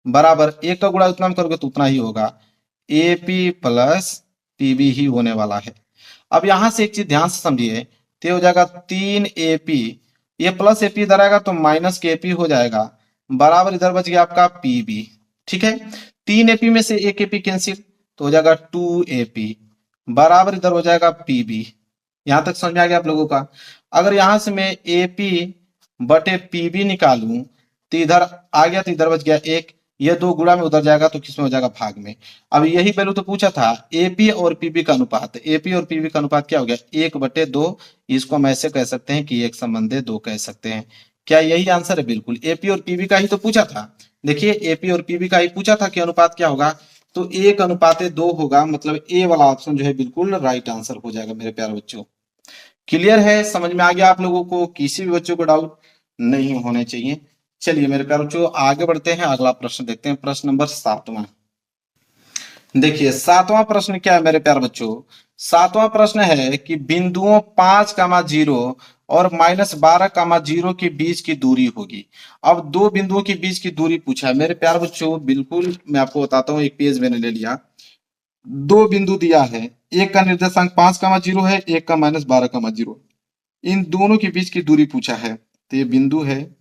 बराबर 1 का गुणा उतना में करोगे तो उतना ही होगा, एपी प्लस पीबी ही होने वाला है। अब यहां से एक चीज ध्यान से समझिए, तो हो जाएगा 3 एपी, ये प्लस एपी इधर आएगा तो माइनस के एपी हो जाएगा, बराबर इधर बच गया आपका पीबी, ठीक है। 3 एपी में से 1 एपी कैंसिल तो हो जाएगा 2 एपी बराबर इधर हो जाएगा पीबी। यहां तक समझ में आ गया आप लोगों का। अगर यहां से मैं एपी बटे पीबी निकालूं तो इधर आ गया, तो इधर बच गया 1, ये 2 गुणा में उधर जाएगा तो किसमें हो जाएगा, भाग में। अब यही वैल्यू तो पूछा था, एपी और पीबी का अनुपात, एपी और पीबी का अनुपात क्या हो गया, 1/2, इसको हम ऐसे कह सकते हैं कि 1 संबंधे 2 कह सकते हैं। क्या यही आंसर है, बिल्कुल एपी और पीबी का ही तो पूछा था। देखिए एपी और पीबी का ही पूछा था कि अनुपात क्या होगा, तो 1/2 होगा, मतलब ए वाला ऑप्शन जो है बिल्कुल राइट आंसर हो जाएगा मेरे प्यारे बच्चों। क्लियर है, समझ में आ गया आप लोगों को, किसी भी बच्चों को डाउट नहीं होने चाहिए। चलिए मेरे प्यारे बच्चों आगे बढ़ते हैं, अगला प्रश्न देखते हैं, प्रश्न नंबर 7वां। देखिए 7वां प्रश्न क्या है मेरे प्यारे बच्चों, 7वां प्रश्न है कि बिंदुओं 5,0 और -12,0 के बीच की दूरी होगी। अब दो बिंदुओं के बीच की दूरी पूछा है मेरे प्यारे बच्चों, बिल्कुल मैं आपको बताता हूँ, एक पेज मैंने ले लिया, दो बिंदु दिया है, एक का निर्देशांक 5,0 है, एक का -12,0, इन दोनों के बीच की दूरी पूछा है। तो ये बिंदु है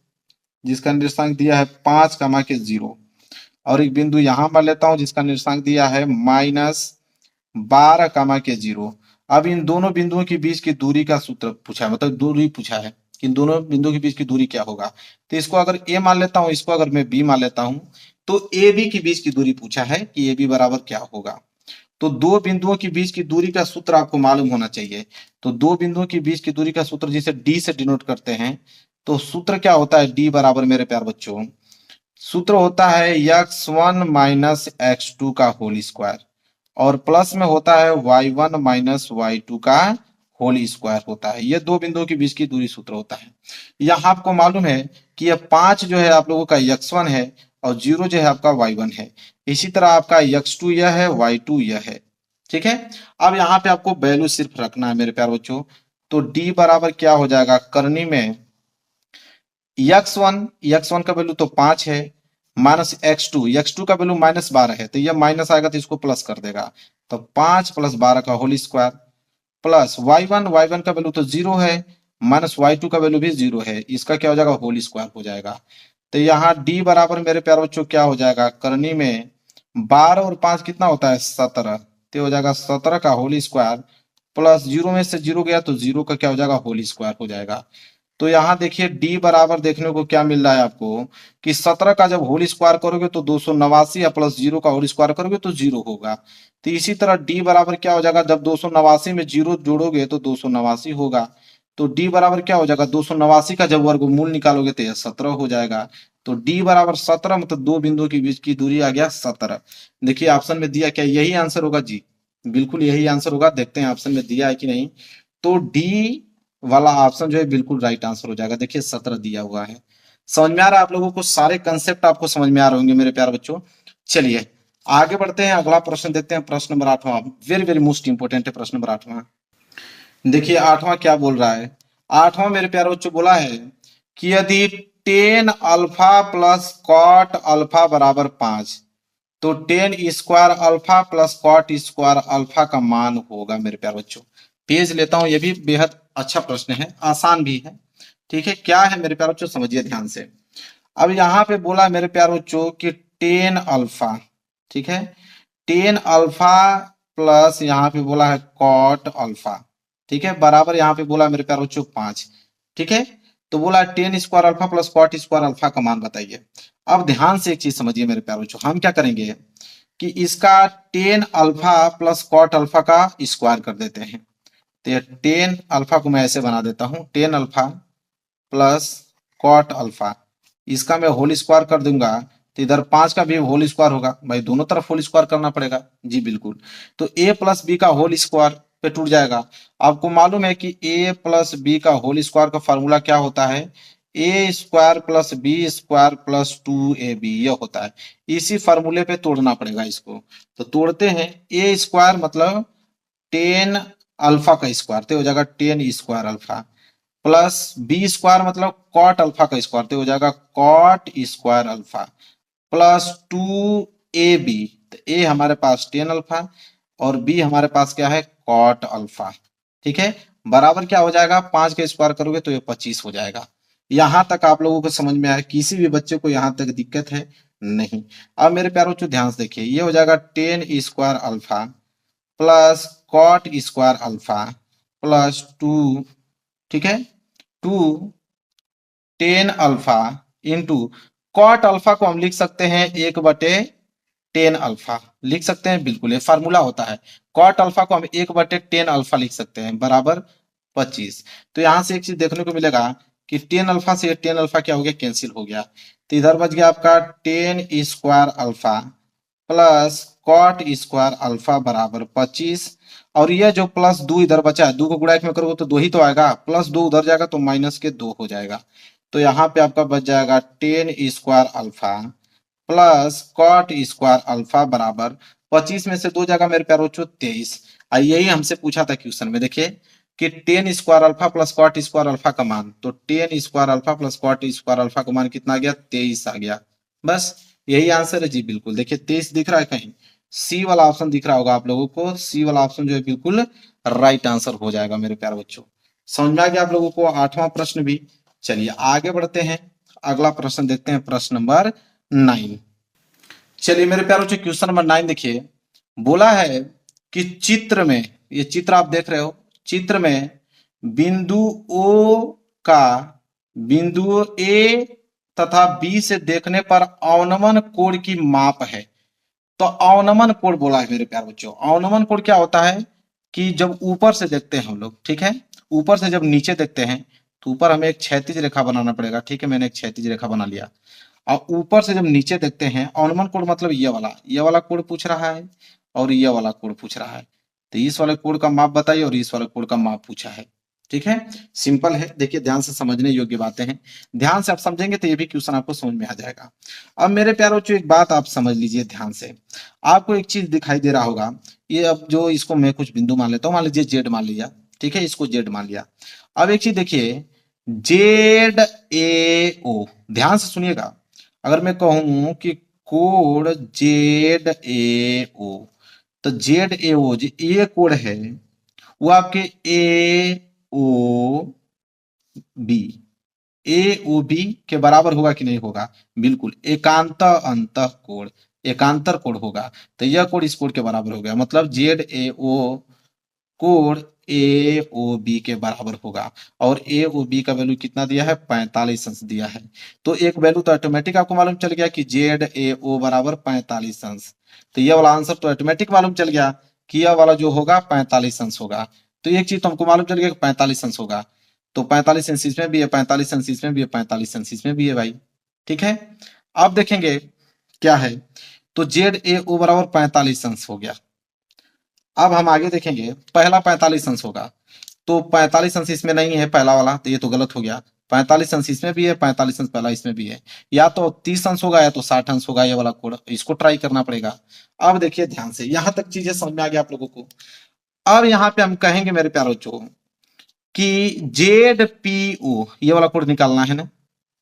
जिसका निर्देशांक दिया है 5,0 और एक बिंदु यहां मान लेता हूं जिसका निर्देशांक दिया है -12,0। अब इन दोनों बिंदुओं के बीच की दूरी का सूत्र पूछा है, मतलब दूरी पूछा है कि इन दोनों बिंदुओं के बीच की दूरी क्या होगा। तो इसको अगर ए मान लेता हूं, इसको अगर मैं बी मान लेता हूं, तो ए बी के बीच की दूरी पूछा है कि ए बी बराबर क्या होगा। तो दो बिंदुओं के बीच की दूरी का सूत्र आपको मालूम होना चाहिए। तो दो बिंदुओं के बीच की दूरी का सूत्र जिसे डी से डिनोट करते हैं, तो सूत्र क्या होता है, डी बराबर मेरे प्यार बच्चों सूत्र होता है x1 माइनस x2 का होल स्क्वायर, और प्लस में होता है y1 माइनस y2 का होल स्क्वायर होता है। ये दो बिंदुओं के बीच की दूरी सूत्र होता है। यहाँ आपको मालूम है कि ये 5 जो है आप लोगों का x1 है और 0 जो है आपका y1 है। इसी तरह आपका x2 यह है, y2 यह है। ठीक है, अब यहाँ पे आपको वैल्यू सिर्फ रखना है मेरे प्यारे बच्चों। तो d बराबर क्या हो जाएगा, करनी में x1 का वैल्यू तो 5 है, माइनस x2 का वैल्यू -12 है, तो ये माइनस आएगा तो इसको प्लस कर देगा। तो 5 + 12 का होल स्क्वायर, प्लस y1 का वैल्यू तो 0 है, माइनस y2 का वैल्यू भी 0 है, इसका क्या हो जाएगा, होल स्क्वायर हो जाएगा। तो यहाँ d बराबर मेरे प्यारे बच्चों क्या हो जाएगा, करनी में 12 और 5 कितना होता है, 17, तो हो जाएगा 17 का होल स्क्वायर, प्लस 0 में से 0 गया तो 0 का क्या हो जाएगा, होल स्क्वायर हो जाएगा। तो यहाँ देखिए d बराबर देखने को क्या मिल रहा है आपको कि 17 का जब होल स्क्वायर करोगे तो 289, या प्लस 0 का होल स्क्वायर करोगे तो 0 होगा। तो इसी तरह d बराबर क्या हो जाएगा, जब 289 में 0 जोड़ोगे तो 289 होगा। तो d बराबर क्या हो जाएगा, 289 का जब वर्गमूल निकालोगे तो यह 17 हो जाएगा। तो d बराबर 17, मतलब दो बिंदुओं के बीच की दूरी आ गया 17। देखिए ऑप्शन में दिया क्या, यही आंसर होगा जी, बिल्कुल यही आंसर होगा। देखते हैं ऑप्शन में दिया है कि नहीं। तो डी वाला ऑप्शन जो है बिल्कुल राइट आंसर हो जाएगा। देखिए 17 दिया हुआ है। समझ में आ रहा है आप लोगों को, सारे कंसेप्ट आपको समझ में आ रहे होंगे मेरे प्यारे बच्चों। चलिए आगे बढ़ते हैं, अगला प्रश्न देखते हैं, प्रश्न नंबर 8वां। वेरी वेरी मोस्ट इंपोर्टेंट है प्रश्न नंबर 8वां। देखिए 8वां क्या बोल रहा है। 8वां मेरे प्यारे बच्चों बोला है कि यदि tan alpha plus cot alpha बराबर 5, तो tan square alpha plus cot square alpha का मान होगा। मेरे प्यारे बच्चों पेज लेता हूं, यह भी बेहद अच्छा प्रश्न है, आसान भी है। ठीक है, क्या है मेरे प्यारे बच्चों, समझिए ध्यान से। अब यहाँ पे बोला मेरे प्यारे बच्चों कि टेन अल्फा, ठीक है, टेन अल्फा प्लस यहाँ पे बोला है कॉट अल्फा, ठीक है, बराबर यहाँ पे बोला मेरे प्यारे बच्चों 5। ठीक है, तो बोला tan square alpha plus cot square alpha का मान बताइए। अब ध्यान से एक चीज समझिए मेरे प्यारे बच्चों, हम क्या करेंगे कि इसका tan alpha plus cot alpha का स्क्वायर कर देते हैं। तो ये टेन अल्फा को मैं ऐसे बना देता हूं, tan alpha plus cot alpha, इसका मैं होल स्क्वायर कर दूंगा तो इधर 5 का भी होल स्क्वायर होगा। भाई दोनों तरफ होल स्क्वायर करना पड़ेगा जी, बिल्कुल। तो a प्लस बी का होल स्क्वायर पे टूट जाएगा। आपको मालूम है कि a प्लस बी का होल स्क्वायर का फॉर्मूला क्या होता है, A square plus B square plus 2ab, यह होता है। इसी फार्मूले पे तोड़ना पड़ेगा इसको। तो तोड़ते हैं, ए स्क्वायर मतलब टेन अल्फा का स्क्वायर, तो हो जाएगा tan square alpha, plus B square मतलब कॉट अल्फा का स्क्वायर, तो हो जाएगा cot square alpha, plus 2ab, तो ए हमारे पास टेन अल्फा और बी हमारे पास क्या है, कॉट अल्फा। ठीक है, बराबर क्या हो जाएगा, 5 का स्क्वायर करोगे तो ये 25 हो जाएगा। यहां तक आप लोगों को समझ में आया, किसी भी बच्चे को यहां तक दिक्कत है नहीं। अब मेरे प्यारों बच्चों ध्यान से देखिए, ये हो जाएगा tan square alpha plus cot square alpha plus 2, ठीक है, 2 tan alpha into cot alpha को हम लिख सकते हैं 1/10 अल्फा, लिख सकते हैं, बिल्कुल ये फार्मूला होता है। कॉट अल्फा को हम 1/10 अल्फा लिख सकते हैं, बराबर 25। तो यहां से एक चीज देखने को मिलेगा कि 10 अल्फा से 10 अल्फा क्या हो गया, कैंसिल हो गया। तो इधर बच गया आपका tan square alpha plus cot square alpha बराबर 25। और ये जो प्लस 2 इधर बचा है, 2 को गुणा 1 में करोगे तो 2 ही तो आएगा, प्लस 2 उधर जाएगा तो -2 हो जाएगा। तो यहाँ पे आपका बच जाएगा tan square alpha plus cot square alpha बराबर 25 में से 2 जाएगा मेरे प्यारे बच्चों 23। यही हमसे पूछा था क्वेश्चन में, देखिए कि tan square alpha plus cot square alpha का मान, तो tan square alpha plus cot square alpha का मान कितना आ गया, 23 आ गया। बस यही आंसर है जी, बिल्कुल। देखिए 23 दिख रहा है कहीं, सी वाला ऑप्शन दिख रहा होगा आप लोगों को, सी वाला ऑप्शन जो है बिल्कुल राइट आंसर हो जाएगा मेरे प्यारे बच्चों। समझ में आ गया आप लोगों को 8वां प्रश्न भी। चलिए आगे बढ़ते हैं, अगला प्रश्न देखते हैं, प्रश्न नंबर 9। चलिए मेरे प्यारे बच्चों क्वेश्चन नंबर 9 देखिए, बोला है कि चित्र में, ये चित्र आप देख रहे हो, चित्र में बिंदु ओ का बिंदु ए तथा बी से देखने पर अवनमन कोण की माप है। तो अवनमन कोण बोला है मेरे प्यारे बच्चों। अवनमन कोण क्या होता है कि जब ऊपर से देखते हैं हम लोग, ठीक है, ऊपर से जब नीचे देखते हैं तो ऊपर हमें एक क्षैतिज रेखा बनाना पड़ेगा। ठीक है, मैंने एक क्षैतिज रेखा बना लिया। और ऊपर से जब नीचे देखते हैं ऑनमन कोड मतलब ये वाला कोड पूछ रहा है और ये वाला कोड पूछ रहा है। तो इस वाले कोड का माप बताइए और इस वाले कोड का माप पूछा है। ठीक है, सिंपल है। देखिए ध्यान से समझने योग्य बातें हैं, ध्यान से आप समझेंगे तो ये भी क्वेश्चन आपको समझ में आ जाएगा। अब मेरे प्यारे बच्चों एक बात आप समझ लीजिए ध्यान से, आपको एक चीज दिखाई दे रहा होगा, ये अब जो इसको मैं कुछ बिंदु मान लेता हूँ, मान लीजिए जेड मान लिया, ठीक है, इसको जेड मान लिया। अब एक चीज देखिए, जेड ए ओ, ध्यान से सुनिएगा, अगर मैं कहूं कि कोड जेड ए ओ, तो जेड ए ओ जो ए कोड है वो आपके ए ओ बी, ए ओ बी के बराबर होगा कि नहीं होगा? बिल्कुल, एकांत अंत कोड, एकांतर कोड होगा। तो यह कोड इस कोड के बराबर हो गया, मतलब जेड ए ओ कोड ए ओ बी के बराबर होगा। और ए ओ बी का वैल्यू कितना दिया है? 45 अंश दिया है। तो एक वैल्यू तो ऑटोमेटिक आपको मालूम चल गया कि जेड ए ओ बराबर 45 अंश। तो यह वाला आंसर तो ऑटोमेटिक मालूम चल गया कि यह वाला जो होगा 45 अंश होगा। तो एक चीज तो हमको मालूम चल गया कि 45 अंश होगा। तो 45 अंश इसमें भी है, 45 अंश इसमें भी है, 45 अंश इसमें भी है भाई। ठीक है, अब देखेंगे क्या है, तो जेड ए ओ बराबर 45 अंश हो गया। अब हम आगे देखेंगे, पहला 45 अंश होगा, तो 45 अंश इसमें नहीं है पहला वाला, तो ये तो गलत हो गया। 45 अंश इसमें भी है, 45 अंश पहला इसमें भी है, या तो 30 अंश होगा या तो 60 अंश होगा, ये वाला कोड, इसको ट्राई करना पड़ेगा। अब देखिए ध्यान से, यहां तक चीजें समझ में आ गया आप लोगों को। अब यहाँ पे हम कहेंगे मेरे प्यारे बच्चों कि जेड पी ओ, ये वाला कोड निकालना है ना,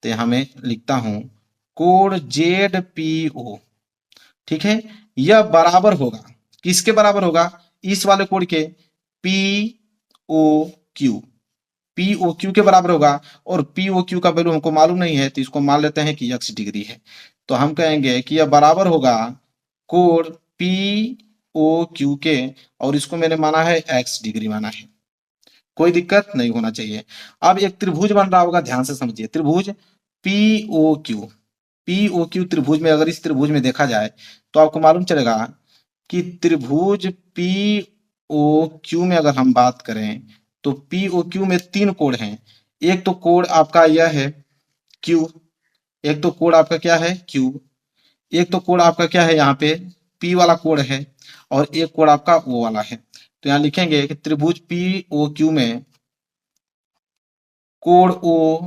तो यहाँ मैं लिखता हूं कोड जेड पी ओ। ठीक है, यह बराबर होगा, किसके बराबर होगा? इस वाले कोड के, P O Q, P O Q के बराबर होगा। और पी ओ क्यू का वैल्यू हमको मालूम नहीं है, तो इसको मान लेते हैं कि x डिग्री है। तो हम कहेंगे कि यह बराबर होगा कोड पी ओ क्यू के, और इसको मैंने माना है x डिग्री माना है, कोई दिक्कत नहीं होना चाहिए। अब एक त्रिभुज बन रहा होगा, ध्यान से समझिए, त्रिभुज P O Q, P O Q त्रिभुज में, अगर इस त्रिभुज में देखा जाए तो आपको मालूम चलेगा कि त्रिभुज पी ओ क्यू में अगर हम बात करें तो पी ओ क्यू में 3 कोड हैं। एक तो कोड आपका यह है क्यू, एक तो कोड आपका क्या है क्यू, एक तो कोड आपका क्या है यहाँ पे पी वाला कोड है, और एक कोड आपका ओ वाला है। तो यहाँ लिखेंगे कि त्रिभुज पी ओ क्यू में कोड ओ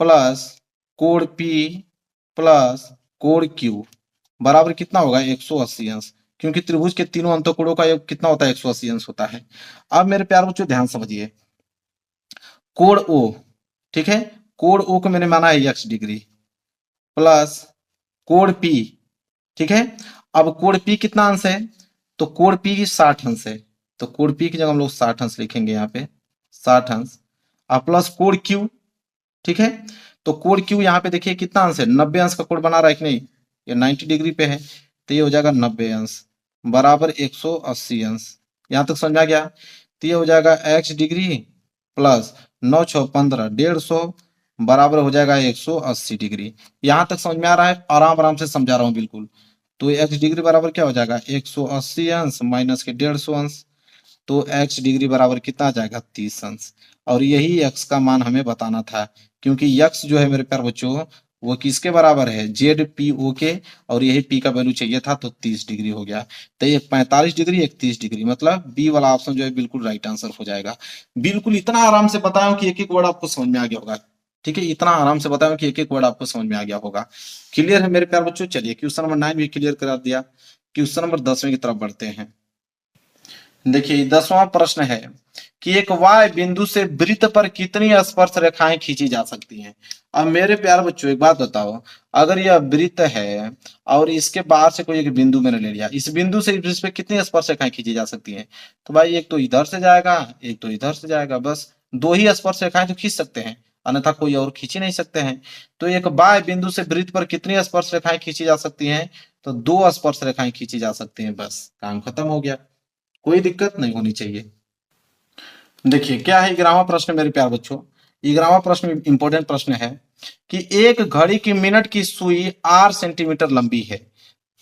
प्लस कोड पी प्लस कोड क्यू बराबर कितना होगा? 180 अंश, क्योंकि त्रिभुज के तीनों अंतःकोणों का योग कितना होता है? 180 अंश होता है। अब मेरे प्यारे बच्चों ध्यान समझिए, कोड ओ, ठीक है, कोड ओ को मैंने माना है x डिग्री, प्लस कोड पी, ठीक है। अब कोड पी कितना अंश है? तो कोड पी की 60 अंश है, तो कोड पी की जगह हम लोग 60 अंश लिखेंगे यहाँ पे, 60 अंश, और प्लस कोड क्यू, ठीक है। तो कोड क्यू यहाँ पे देखिए कितना अंश है? 90 अंश का कोड बना रहा है कि नहीं? ये 90 डिग्री पे है, तो ये हो जाएगा 90 अंश बराबर 180 अंश। यहां तक समझ में आ गया? तो ये हो जाएगा x डिग्री प्लस 9 6 15 150 बराबर हो जाएगा 180 डिग्री। यहां तक समझ में आ रहा है? आराम आराम से समझा रहा हूं बिल्कुल। तो x डिग्री बराबर क्या हो जाएगा? 180 अंश माइनस के 150 अंश, तो x डिग्री बराबर कितना आ जाएगा? 30 अंश। और यही x का मान हमें बताना था, क्योंकि x जो है मेरे प्यारे बच्चों वो किसके बराबर है? जेड पी ओ के, और यही p का वैल्यू चाहिए था, तो 30 डिग्री हो गया। तो एक 45 डिग्री, एक 30 डिग्री, मतलब बी वाला ऑप्शन जो है बिल्कुल राइट आंसर हो जाएगा। बिल्कुल इतना आराम से बताया कि एक एक वर्ड आपको समझ में आ गया होगा। ठीक है, इतना आराम से बताया कि एक एक वर्ड आपको समझ में आ गया होगा। क्लियर है मेरे प्यारे बच्चों? चलिए क्वेश्चन नंबर 9 भी क्लियर करा दिया। क्वेश्चन नंबर 10वें की तरफ बढ़ते हैं। देखिए 10वां प्रश्न है कि एक y बिंदु से वृत्त पर कितनी स्पर्श रेखाएं खींची जा सकती हैं? अब मेरे प्यारे बच्चों एक बात बताओ, अगर यह वृत्त है और इसके बाहर से कोई एक बिंदु मैंने ले लिया, इस बिंदु से इस पे कितनी स्पर्श रेखाएं खींची जा सकती हैं? तो भाई एक तो इधर से जाएगा, एक तो इधर से जाएगा, बस 2 ही स्पर्श रेखाएं तो खींच सकते हैं, अन्यथा कोई और खींच ही नहीं सकते हैं। तो एक y बिंदु से वृत्त पर कितनी स्पर्श रेखाएं खींची जा सकती हैं? तो 2 स्पर्श रेखाएं खींची जा सकती हैं, बस काम खत्म हो गया, कोई दिक्कत नहीं होनी चाहिए। देखिए क्या है 11वां प्रश्न मेरे प्यारे बच्चों। 11वां प्रश्न इंपॉर्टेंट प्रश्न है कि एक घड़ी की मिनट की सुई 8 सेंटीमीटर लंबी है,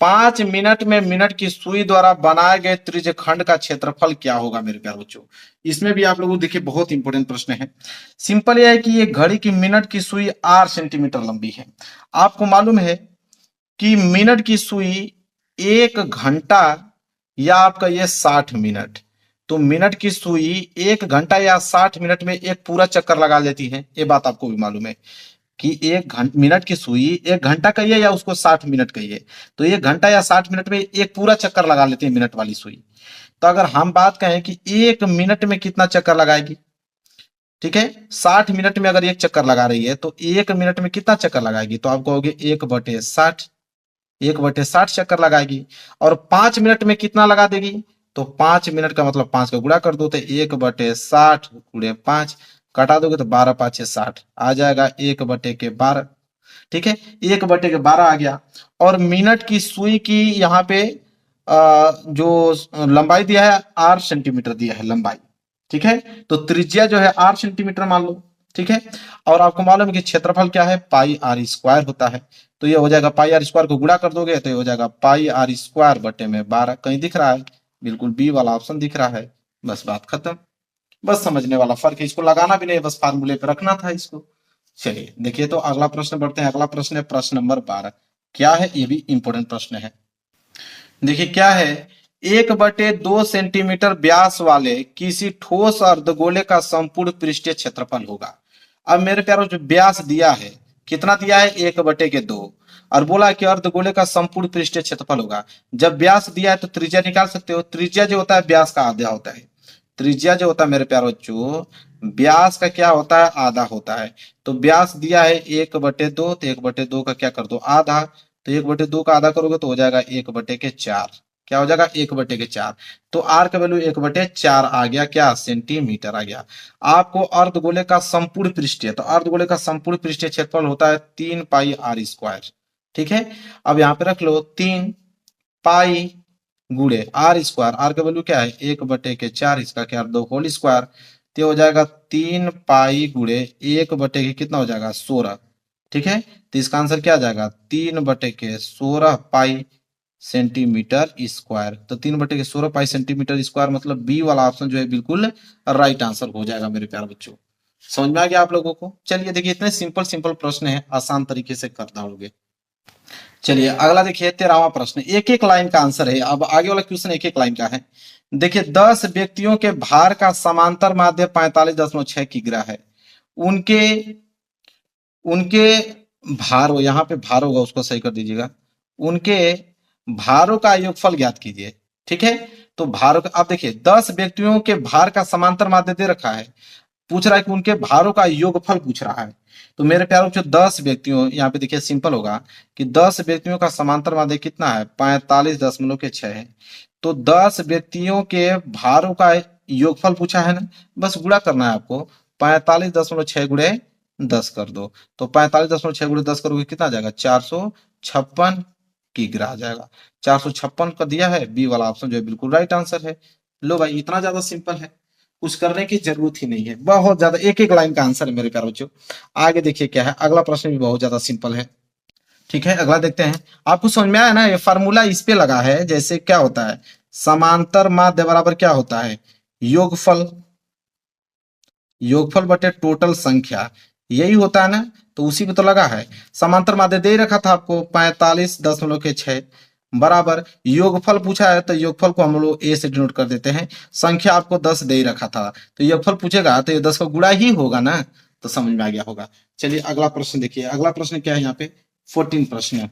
5 मिनट में मिनट की सुई द्वारा बनाए गए त्रिज्यखंड का क्षेत्रफल क्या होगा मेरे प्यारे बच्चों। इसमें भी आप लोगों को देखिए बहुत इंपॉर्टेंट प्रश्न है। सिंपल यह है कि ये घड़ी की मिनट की सुई 8 सेंटीमीटर लंबी है। आपको मालूम है कि मिनट की सुई 1 घंटा या आपका ये 60 मिनट, तो मिनट की सुई 1 घंटा या 60 मिनट में एक पूरा चक्कर लगा लेती है। ये बात आपको भी मालूम है कि मिनट की सुई 1 घंटा कहिए या उसको 60 मिनट कहिए, तो 1 घंटा या 60 मिनट में एक पूरा चक्कर लगा लेते हैं मिनट वाली सुई। तो अगर हम बात कहें कि 1 मिनट में कितना चक्कर लगाएगी, ठीक है, 60 मिनट में अगर एक चक्कर लगा रही है तो 1 मिनट में कितना चक्कर लगाएगी, तो आप कहोगे 1/60, 1/60 चक्कर लगाएगी। और 5 मिनट में कितना लगा देगी, तो 5 मिनट का मतलब 5 का गुणा कर दो, तो 1/60 गुणे 5 कटा दोगे तो 12×5 = 60 आ जाएगा 1/12। ठीक है, 1/12 आ गया। और मिनट की सुई की यहाँ पे जो लंबाई दिया है 8 सेंटीमीटर दिया है लंबाई। ठीक है, तो त्रिज्या जो है 8 सेंटीमीटर मान लो। ठीक है, और आपको मालूम है कि क्षेत्रफल क्या है, πr² होता है। तो ये हो जाएगा πr² को गुणा कर दोगे तो ये हो जाएगा πr²/12। कहीं दिख रहा है, बिल्कुल बी वाला ऑप्शन दिख रहा है। बस बात खत्म। बस समझने वाला फर्क है, इसको लगाना भी नहीं, बस फार्मूले पे रखना था इसको। चलिए देखिए, तो अगला प्रश्न बढ़ते हैं। अगला प्रश्न है प्रश्न नंबर 12। क्या है, ये भी इंपॉर्टेंट प्रश्न है। देखिए क्या है, 1/2 सेंटीमीटर व्यास वाले किसी ठोस अर्धगोले का संपूर्ण पृष्ठीय क्षेत्रफल होगा। अब मेरे प्यारों, जो व्यास दिया है कितना दिया है, 1/2, और बोला कि अर्धगोले का संपूर्ण पृष्ठीय क्षेत्रफल होगा। जब व्यास दिया है तो त्रिज्या निकाल सकते हो। त्रिज्या जो होता है व्यास का आधा होता है। त्रिज्या जो होता है मेरे प्यारों बच्चों, व्यास का क्या होता है, आधा होता है। तो व्यास दिया है 1/2, तो 1/2 का क्या कर दो, आधा। तो 1/2 का आधा करोगे तो हो जाएगा 1/4। क्या हो जाएगा, 1/4। तो आर का वैल्यू 1/4 आ गया, क्या, सेंटीमीटर आ गया। आपको अर्धगोले का संपूर्ण पृष्ठीय, तो अर्धगोले का संपूर्ण पृष्ठीय क्षेत्रफल होता है 3πr²। ठीक है, अब यहाँ पे रख लो 3π गुणे r²। आर का वैल्यू क्या है, 1/4, इसका क्या, 2 तो हो जाएगा 3π गुणे 1/, कितना हो जाएगा, 16। ठीक है, तो इसका आंसर क्या आ जाएगा, 3/16 पाई सेंटीमीटर स्क्वायर। तो 3/16 पाई सेंटीमीटर स्क्वायर, मतलब बी वाला ऑप्शन जो है बिल्कुल राइट आंसर हो जाएगा मेरे प्यारे बच्चों। समझ में आ गया आप लोगों को। चलिए देखिए, इतने सिंपल सिंपल प्रश्न है, आसान तरीके से कर दोगे। चलिए अगला देखिए 13वां प्रश्न, एक एक लाइन का आंसर है। अब आगे वाला क्वेश्चन एक एक लाइन का है। देखिए 10 व्यक्तियों के भार का समांतर माध्य 45.6 किग्रा है। उनके उनके भार, यहाँ पे भार होगा उसको सही कर दीजिएगा। उनके भारों का योगफल ज्ञात कीजिए। ठीक है, तो भारों का, आप देखिए 10 व्यक्तियों के भार का समांतर माध्य दे रखा है, पूछ रहा है कि उनके भारों का योगफल पूछ रहा है। तो मेरे प्यारों, जो 10 व्यक्तियों, यहाँ पे देखिए सिंपल होगा कि 10 व्यक्तियों का समांतर माध्य कितना है, 45.6 है। तो 10 व्यक्तियों के भारों का योगफल पूछा है ना, बस गुणा करना है आपको। 45.6 गुणे 10 कर दो, तो 45.6 गुणे 10 करोगे कितना आ जाएगा, 456 किग्रा आ जाएगा। 456 का दिया है, बी वाला ऑप्शन जो है बिल्कुल राइट आंसर है। लो भाई, इतना ज्यादा सिंपल है, कुछ करने की जरूरत ही नहीं है, बहुत ज्यादा एक एक लाइन का आंसर है मेरे प्यारे बच्चों। आगे देखिए क्या है, अगला प्रश्न भी बहुत ज्यादा सिंपल है। ठीक है, अगला देखते हैं। आपको समझ में आया ना, ये फार्मूला इस पे लगा है। जैसे क्या होता है, समांतर माध्य बराबर क्या होता है, योगफल, योगफल बटे टोटल संख्या, यही होता है ना। तो उसी पे तो लगा है। समांतर माध्य दे रखा था आपको 45.6 बराबर योगफल पूछा है, तो योगफल को हम लोग ए से डिनोट कर देते हैं। संख्या आपको 10 दे रखा था, तो योगफल पूछेगा तो ये 10 का गुणा ही होगा ना, तो समझ में आ गया होगा। चलिए अगला प्रश्न देखिए, अगला प्रश्न क्या है, यहाँ पे 14 प्रश्न।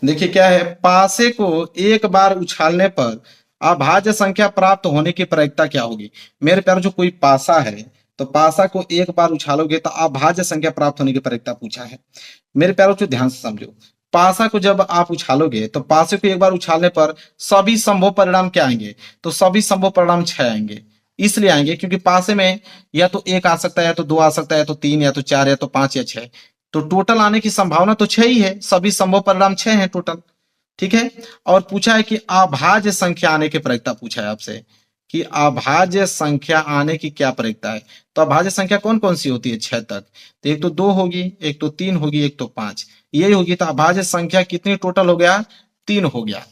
देखिए क्या है, पासे को एक बार उछालने पर अभाज्य संख्या प्राप्त होने की प्रायिकता क्या होगी। मेरे प्यारे, जो कोई पासा है, तो पासा को एक बार उछालोगे तो अभाज्य संख्या प्राप्त होने की प्रायिकता पूछा है। मेरे प्यारों, जो ध्यान से समझो, पासा को जब आप उछालोगे तो पासे को एक बार उछालने पर सभी संभव परिणाम क्या आएंगे, तो सभी संभव परिणाम 6 आएंगे। इसलिए आएंगे क्योंकि पासे में या तो 1 आ सकता है, या तो 2 आ सकता है, या तो 3, या तो 4, या तो 5, या 6। तो टोटल आने की संभावना तो 6 ही है, सभी संभव परिणाम 6 हैं टोटल। ठीक है, और पूछा है कि अभाज्य संख्या आने की प्रायिकता पूछा है आपसे, कि अभाज्य संख्या आने की क्या प्रायिकता है। तो अभाज्य संख्या कौन कौन सी होती है 6 तक, तो एक तो 2 होगी, एक तो 3 होगी, एक तो 5। यही होगी, तो अभाज्य संख्या कितनी टोटल हो गया, 3 हो गया।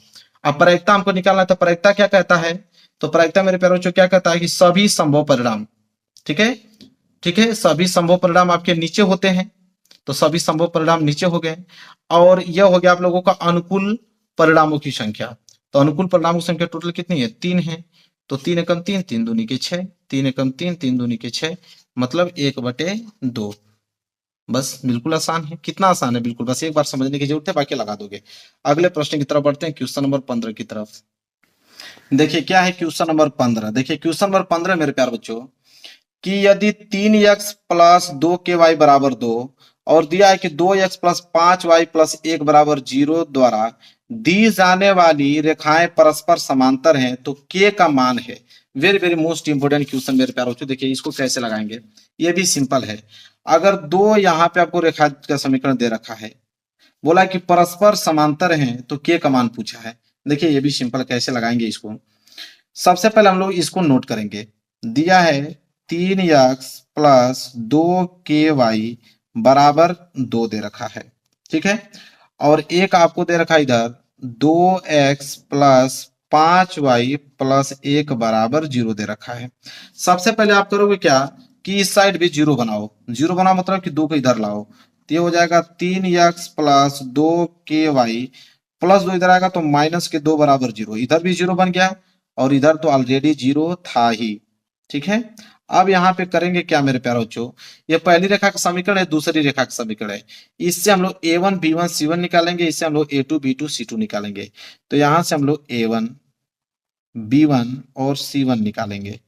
अब प्रायिकता हमको निकालना है, तो प्रायिकता क्या कहता है, तो प्रायिकता मेरे प्यारे बच्चों क्या कहता है कि सभी संभव परिणाम, ठीक है, ठीक है, सभी संभव परिणाम आपके नीचे होते हैं, तो सभी संभव परिणाम नीचे हो गए। और यह हो गया आप लोगों का अनुकूल परिणामों की संख्या, तो अनुकूल परिणामों की संख्या टोटल कितनी है, 3 है, तो 3 एकम 3, 3 दूनी के 6, 3 एकम 3, 3 दूनी के 6, मतलब 1/2। बस बिल्कुल आसान है, कितना आसान है, बिल्कुल बस एक बार समझने की जरूरत है, बाकी लगा दोगे। अगले प्रश्न की तरफ बढ़ते हैं, क्वेश्चन नंबर 15 की तरफ। देखिए क्या है क्वेश्चन नंबर 15, देखिए क्वेश्चन नंबर 15 मेरे प्यार बच्चों, कि यदि 3x प्लस 2ky बराबर 2 और दिया है कि 2x प्लस 5y प्लस 1 बराबर 0 द्वारा दी जाने वाली रेखाएं परस्पर समांतर हैं, तो k का मान है। Very very most important question मेरे प्यारे बच्चों। देखिए इसको कैसे लगाएंगे, ये भी सिंपल है। अगर दो यहाँ पे आपको रेखा का समीकरण दे रखा है, बोला कि परस्पर समांतर हैं, तो k का मान पूछा है। देखिए ये भी सिंपल, कैसे लगाएंगे इसको, सबसे पहले हम लोग इसको नोट करेंगे। दिया है 3x प्लस 2ky बराबर 2 दे रखा है, ठीक है, और एक आपको दे रखा है इधर 2x प्लस 5y प्लस 1 बराबर 0 दे रखा है। सबसे पहले आप करोगे क्या कि इस साइड भी 0 बनाओ, 0 बनाओ मतलब कि 2 को इधर लाओ, तो ये हो जाएगा 3x प्लस 2ky प्लस 2 इधर आएगा तो माइनस के 2 बराबर 0, इधर भी 0 बन गया और इधर तो ऑलरेडी 0 था ही, ठीक है। अब यहाँ पे करेंगे क्या मेरे प्यारे बच्चों, ये पहली रेखा का समीकरण है, दूसरी रेखा का समीकरण है, इससे हम लोग a1 b1 c1 निकालेंगे, इससे हम लोग a2 b2 c2 निकालेंगे, तो यहां से हम लोग a1 b1 और c1 निकालेंगे।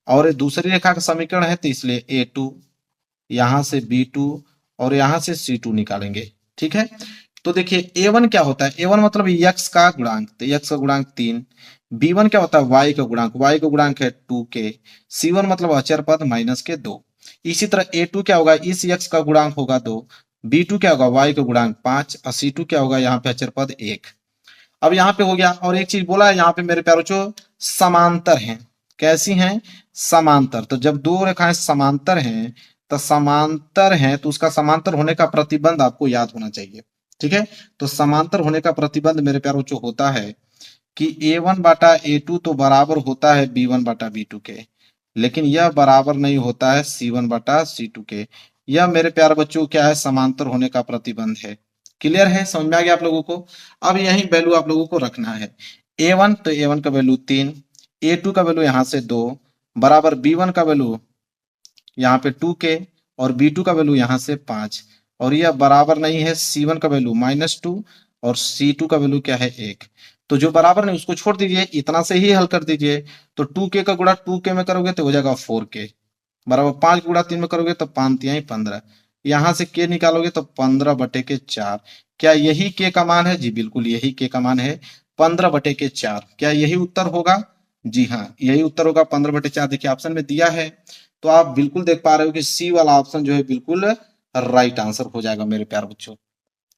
और ये दूसरी रेखा का समीकरण है, तो इसलिए a2, यहां से b2 और यहां से c2 निकालेंगे, ठीक है। तो देखिए a1 क्या होता है, a1 मतलब x का गुणांक, तो x का गुणांक 3, b1 क्या होता है y का गुणांक, y का गुणांक है 2k, c1 मतलब अचर पद माइनस के 2। इसी तरह a2 क्या होगा, इस x का गुणांक होगा 2, b2 क्या होगा y का गुणांक 5 और c2 क्या होगा यहाँ पे अचर पद 1। अब यहाँ पे हो गया, और एक चीज बोला है यहाँ पे मेरे प्यारों बच्चों, समांतर हैं, कैसी हैं, समांतर। तो जब दो रेखाएं समांतर हैं, तो समांतर हैं तो उसका समांतर होने का प्रतिबंध आपको याद होना चाहिए, ठीक है। तो समांतर होने का प्रतिबंध मेरे प्यारों बच्चों होता है कि a1 बाटा a2 तो बराबर होता है b1 बाटा b2 के, लेकिन यह बराबर नहीं होता है c1 बाटा c2 के। यह मेरे प्यारे बच्चों क्या है, समांतर होने का प्रतिबंध है। क्लियर है, समझ में आ गया आप लोगों को। अब यही वैल्यू आप लोगों को रखना है, a1 तो a1 का वैल्यू 3, a2 का वैल्यू यहाँ से 2 बराबर b1 का वैल्यू यहाँ पे 2k और b2 का वैल्यू यहाँ से 5, और यह बराबर नहीं है c1 का वैल्यू -2 और c2 का वैल्यू क्या है 1। तो जो बराबर नहीं उसको छोड़ दीजिए, इतना से ही हल कर दीजिए। तो 2k का गुणा 2k में करोगे तो हो जाएगा 4k बराबर 5 गुणा 3 में करोगे तो 5 तिहाई 15, यहाँ से k निकालोगे तो 15/4। क्या यही k का मान है, जी बिल्कुल यही k का मान है, 15/4। क्या यही उत्तर होगा, जी हाँ यही उत्तर होगा 15/4। देखिए ऑप्शन में दिया है, तो आप बिल्कुल देख पा रहे हो कि सी वाला ऑप्शन जो है बिल्कुल राइट आंसर हो जाएगा मेरे प्यारे बच्चों।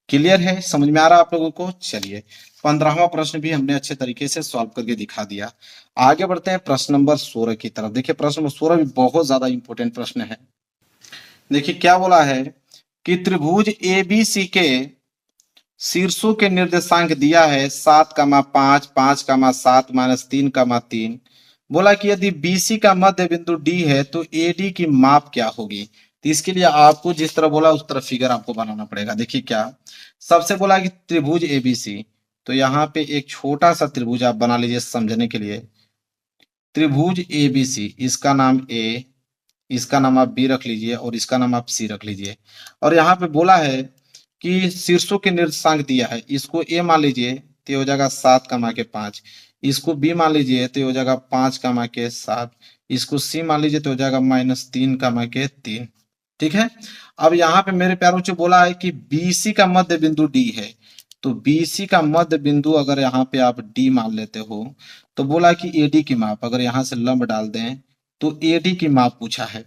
क्लियर है, समझ में आ रहा है आप लोगों को। चलिए 15वां प्रश्न भी हमने अच्छे तरीके से सॉल्व करके दिखा दिया। आगे बढ़ते हैं प्रश्न नंबर 16 की तरफ। देखिए प्रश्न नंबर 16 भी बहुत ज्यादा इंपॉर्टेंट प्रश्न है। देखिए क्या बोला है कि त्रिभुज एबीसी के शीर्षों के निर्देशांक दिया है 7,5, 5,7 -3,3। बोला कि यदि बीसी का मध्य बिंदु डी है तो एडी की माप क्या होगी। तो इसके लिए आपको जिस तरह बोला उस तरह फिगर आपको बनाना पड़ेगा। देखिए क्या, सबसे बोला कि त्रिभुज एबीसी, तो यहाँ पे एक छोटा सा त्रिभुज आप बना लीजिए समझने के लिए। त्रिभुज एबीसी, इसका नाम ए, इसका नाम आप बी रख लीजिए और इसका नाम आप सी रख लीजिए। और यहाँ पे बोला है कि शीर्षों के निर्देशांक दिया है, इसको ए मान लीजिए तो हो जाएगा 7,5, इसको बी मान लीजिए तो हो जाएगा 5,7, इसको सी मान लीजिए तो हो जाएगा -3,3। ठीक है। अब यहाँ पे मेरे प्यारों से बोला है कि बीसी का मध्य बिंदु डी है, तो बीसी का मध्य बिंदु अगर यहाँ पे आप डी मान लेते हो, तो बोला कि एडी की माप, अगर यहाँ से लंब डाल दें तो एडी की माप पूछा है।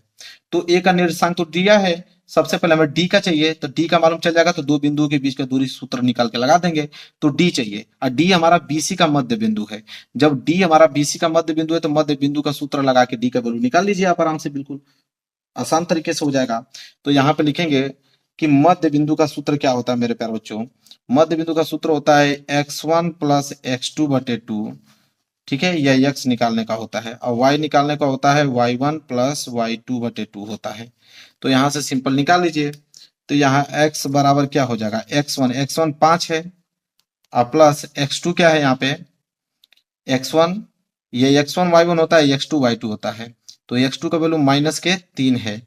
तो ए का निर्देशांक तो दिया है, सबसे पहले हमें डी का चाहिए, तो डी का मालूम चल जाएगा तो दो बिंदुओं के बीच का दूरी सूत्र निकाल के लगा देंगे। तो डी चाहिए और डी हमारा बीसी का मध्य बिंदु है। जब डी हमारा बीसी का मध्य बिंदु है तो मध्य बिंदु का सूत्र लगा के डी का वैल्यू निकाल लीजिए आप आराम से, बिल्कुल आसान तरीके से हो जाएगा। तो यहाँ पे लिखेंगे कि मध्य बिंदु का सूत्र क्या होता है मेरे प्यारे बच्चों। मध्य बिंदु का सूत्र होता है x1 प्लस x2 बटे 2, ठीक है, यह x निकालने का होता है, और y निकालने का होता है y1 प्लस y2 बटे 2 होता है। तो यहाँ से सिंपल निकाल लीजिए। तो यहाँ x बराबर क्या हो जाएगा, x1 5 है, और प्लस x2 क्या है यहाँ पे x1, ये x1 y1 होता है, x2 y2 होता है। तो x2 का वैल्यू माइनस के 3 है,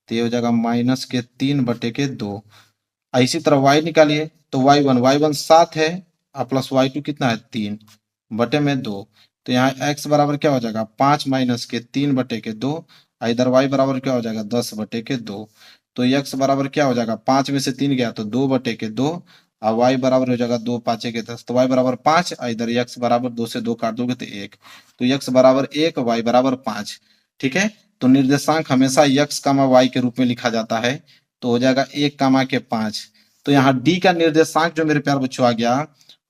तो ये हो जाएगा माइनस के 3 बटे के 2। इसी तरह y निकालिए, तो y1 7 है, और प्लस y2 कितना है 3 बटे में 2। तो यहाँ x बराबर क्या हो जाएगा 5 माइनस के 3 बटे के 2, और इधर y बराबर क्या हो जाएगा 10 बटे के 2। तो x बराबर क्या हो जाएगा 5 में से 3 गया तो 2 बटे के 2, और y बराबर हो जाएगा 2 5 के 10, तो y बराबर 5, और इधर x बराबर 2 से 2 काट दोगे तो 1, तो x बराबर 1, y बराबर 5। ठीक है, तो निर्देशांक हमेशा x कामा y के रूप में लिखा जाता है, तो हो जाएगा 1 कामा के 5। तो यहाँ d का निर्देशांक जो मेरे प्यारे बच्चों आ गया,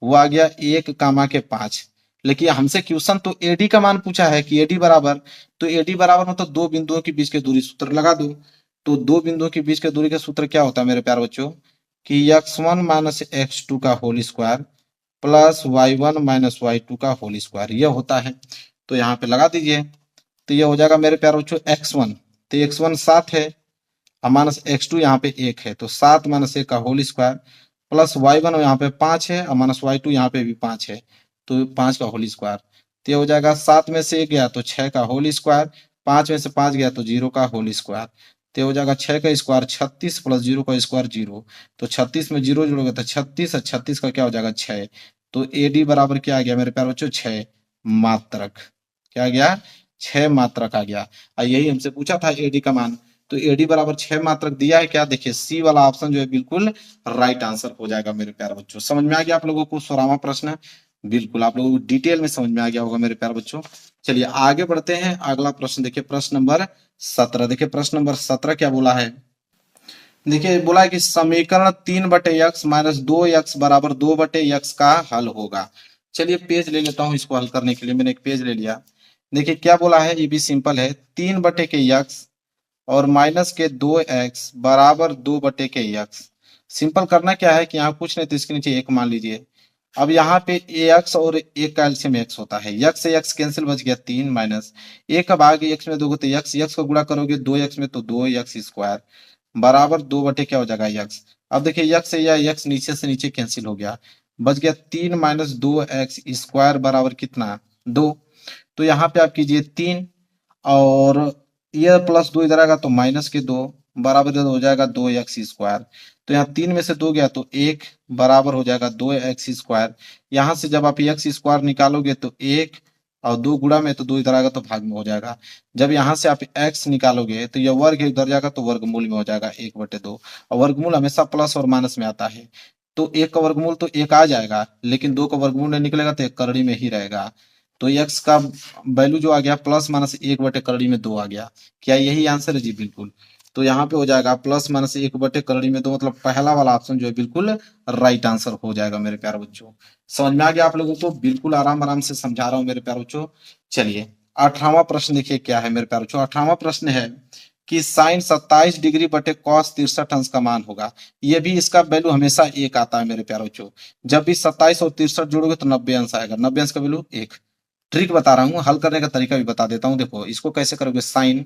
वो आ गया 1 कामा के 5। लेकिन हमसे क्वेश्चन तो AD का मान पूछा है कि AD बराबर, तो AD बराबर मतलब दो बिंदुओं के बीच के दूरी सूत्र लगा दो। तो दो बिंदुओं के बीच के दूरी का सूत्र क्या होता है मेरे प्यारे बच्चों, कि x1 माइनस x2 का whole square plus y1 minus y2 का होल स्क्वायर, यह होता है। तो यहाँ पे लगा दीजिए, तो ये हो जाएगा मेरे प्यारे बच्चों x1, तो x1 7 है, और माइनस x2 यहाँ पे 1 है, तो 7 माइनस 1 का होल स्क्वायर प्लस y1 यहाँ पे 5 है, और माइनस y2 यहाँ पे भी 5 है, तो 5 का होल स्क्वायर। तो ये हो जाएगा 7 में से 1 गया तो 6 का होल स्क्वायर, 5 में से 5 गया तो 0 का होल स्क्वायर। तो ये हो जाएगा 6 का स्क्वायर 36 प्लस 0 का स्क्वायर 0, तो 36 में 0 जोड़ोगे तो 36, और 36 का क्या हो जाएगा 6। तो AD बराबर क्या आ गया मेरे प्यारे बच्चों 6 मात्रक, क्या आ गया 6 मात्रक आ गया। और यही हमसे पूछा था AD का मान, तो AD बराबर 6 मात्रक दिया है क्या, देखिए C वाला ऑप्शन जो है बिल्कुल राइट आंसर हो जाएगा मेरे प्यारे बच्चों। समझ में आ गया आप लोगों को 16वां प्रश्न, बिल्कुल आप लोगों को डिटेल में समझ में आ गया होगा मेरे प्यारे बच्चों। चलिए आगे बढ़ते हैं, अगला प्रश्न देखिए, प्रश्न नंबर 17। देखिए प्रश्न नंबर 17 क्या बोला है, देखिए बोला है कि समीकरण 3/x माइनस 2x बराबर 2/x का हल होगा। चलिए पेज ले लेता हूं इसको हल करने के लिए, मैंने एक पेज ले लिया। देखिए क्या बोला है, ये भी सिंपल है, 3/x और माइनस के 2x बराबर 2/x। सिंपल करना क्या है कि यहाँ कुछ नहीं तो इसके नीचे 1 मान लीजिए। अब यहाँ पे x और 1 का एलसीएम x होता है, x से x कैंसिल, बच गया 3 माइनस 1 का भाग x में दोगे तो x को गुणा करोगे 2x में तो 2x स्क्वायर बराबर 2 बटे क्या हो जाएगा x। अब देखिए x से यह x नीचे से नीचे कैंसिल हो गया, बच गया 3 माइनस 2x स्क्वायर बराबर कितना 2। तो यहाँ पे आप कीजिए 3, और ये प्लस 2 इधर आएगा तो माइनस के 2 बराबर इधर हो जाएगा 2x स्क्वायर। तो यहाँ 3 में से 2 गया तो 1 बराबर हो जाएगा 2x स्क्वायर। यहाँ से जब आप x स्क्वायर निकालोगे तो 1, और 2 गुणा में तो 2 इधर आएगा तो भाग में हो जाएगा। जब यहाँ से आप x निकालोगे तो यह वर्ग इधर जाएगा तो वर्गमूल में हो जाएगा 1/2, और वर्गमूल हमेशा प्लस और माइनस में आता है। तो 1 का वर्गमूल तो 1 आ जाएगा, लेकिन 2 का वर्गमूल नहीं निकलेगा तो 1 करड़ी में ही रहेगा। तो x का वैल्यू जो आ गया प्लस माइनस 1/2 आ गया। क्या यही आंसर है जी, बिल्कुल। तो यहाँ पे हो जाएगा प्लस माइनस 1/2, मतलब पहला वाला ऑप्शन जो है बिल्कुल राइट आंसर हो जाएगा मेरे प्यारे बच्चों। समझ में आ गया आप लोगों को, बिल्कुल आराम आराम से समझा रहा हूँ मेरे प्यारे बच्चों। चलिए 18वां प्रश्न देखिए क्या है मेरे प्यारे बच्चों। 18वां प्रश्न है कि साइन 27 डिग्री बटे कॉस 63 अंश का मान होगा। ये भी इसका वैल्यू हमेशा 1 आता है मेरे प्यारे बच्चों। जब भी 27 और 63 जोड़ोगे तो 90 अंश आएगा, 90 अंश का वैल्यू 1। ट्रिक बता रहा हूँ, हल करने का तरीका भी बता देता हूँ। देखो इसको कैसे करोगे, साइन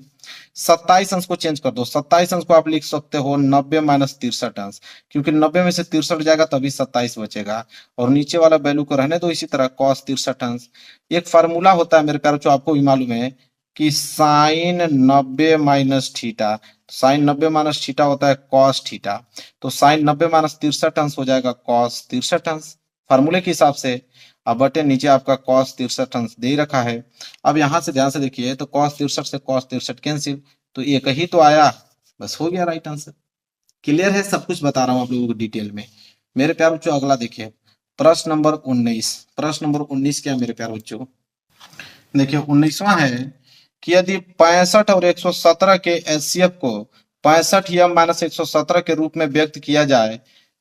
27 अंश को चेंज कर दो, 27 अंश को आप लिख सकते हो 90 माइनस 63 अंश, क्योंकि 90 में से 63 जाएगा तभी 27 बचेगा, और नीचे वाला वैल्यू को रहने दो इसी तरह cos 63 अंश। एक फार्मूला होता है मेरे प्यारे बच्चों, आपको भी मालूम है कि sine 90 minus theta, sine 90 minus theta होता है cos थीटा। तो साइन 90 माइनस 63 अंश हो जाएगा cos 63 अंश फार्मूले के हिसाब से। अब बटे नीचे आपका cos 63 अंश दे रखा है। अब यहां से ध्यान से देखिए, तो cos 63 से cos 63 कैंसिल, तो एक ही तो आया, बस हो गया राइट आंसर। क्लियर है, सब कुछ बता रहा हूं आप लोगों को डिटेल में मेरे प्यारे बच्चों। अगला देखिए प्रश्न नंबर 19। प्रश्न नंबर 19 क्या है मेरे प्यारे बच्चों, देखिए 19वां है कि यदि 65 और 117 के एचसीएफ को 65 यम माइनस 117 के रूप में व्यक्त किया जाए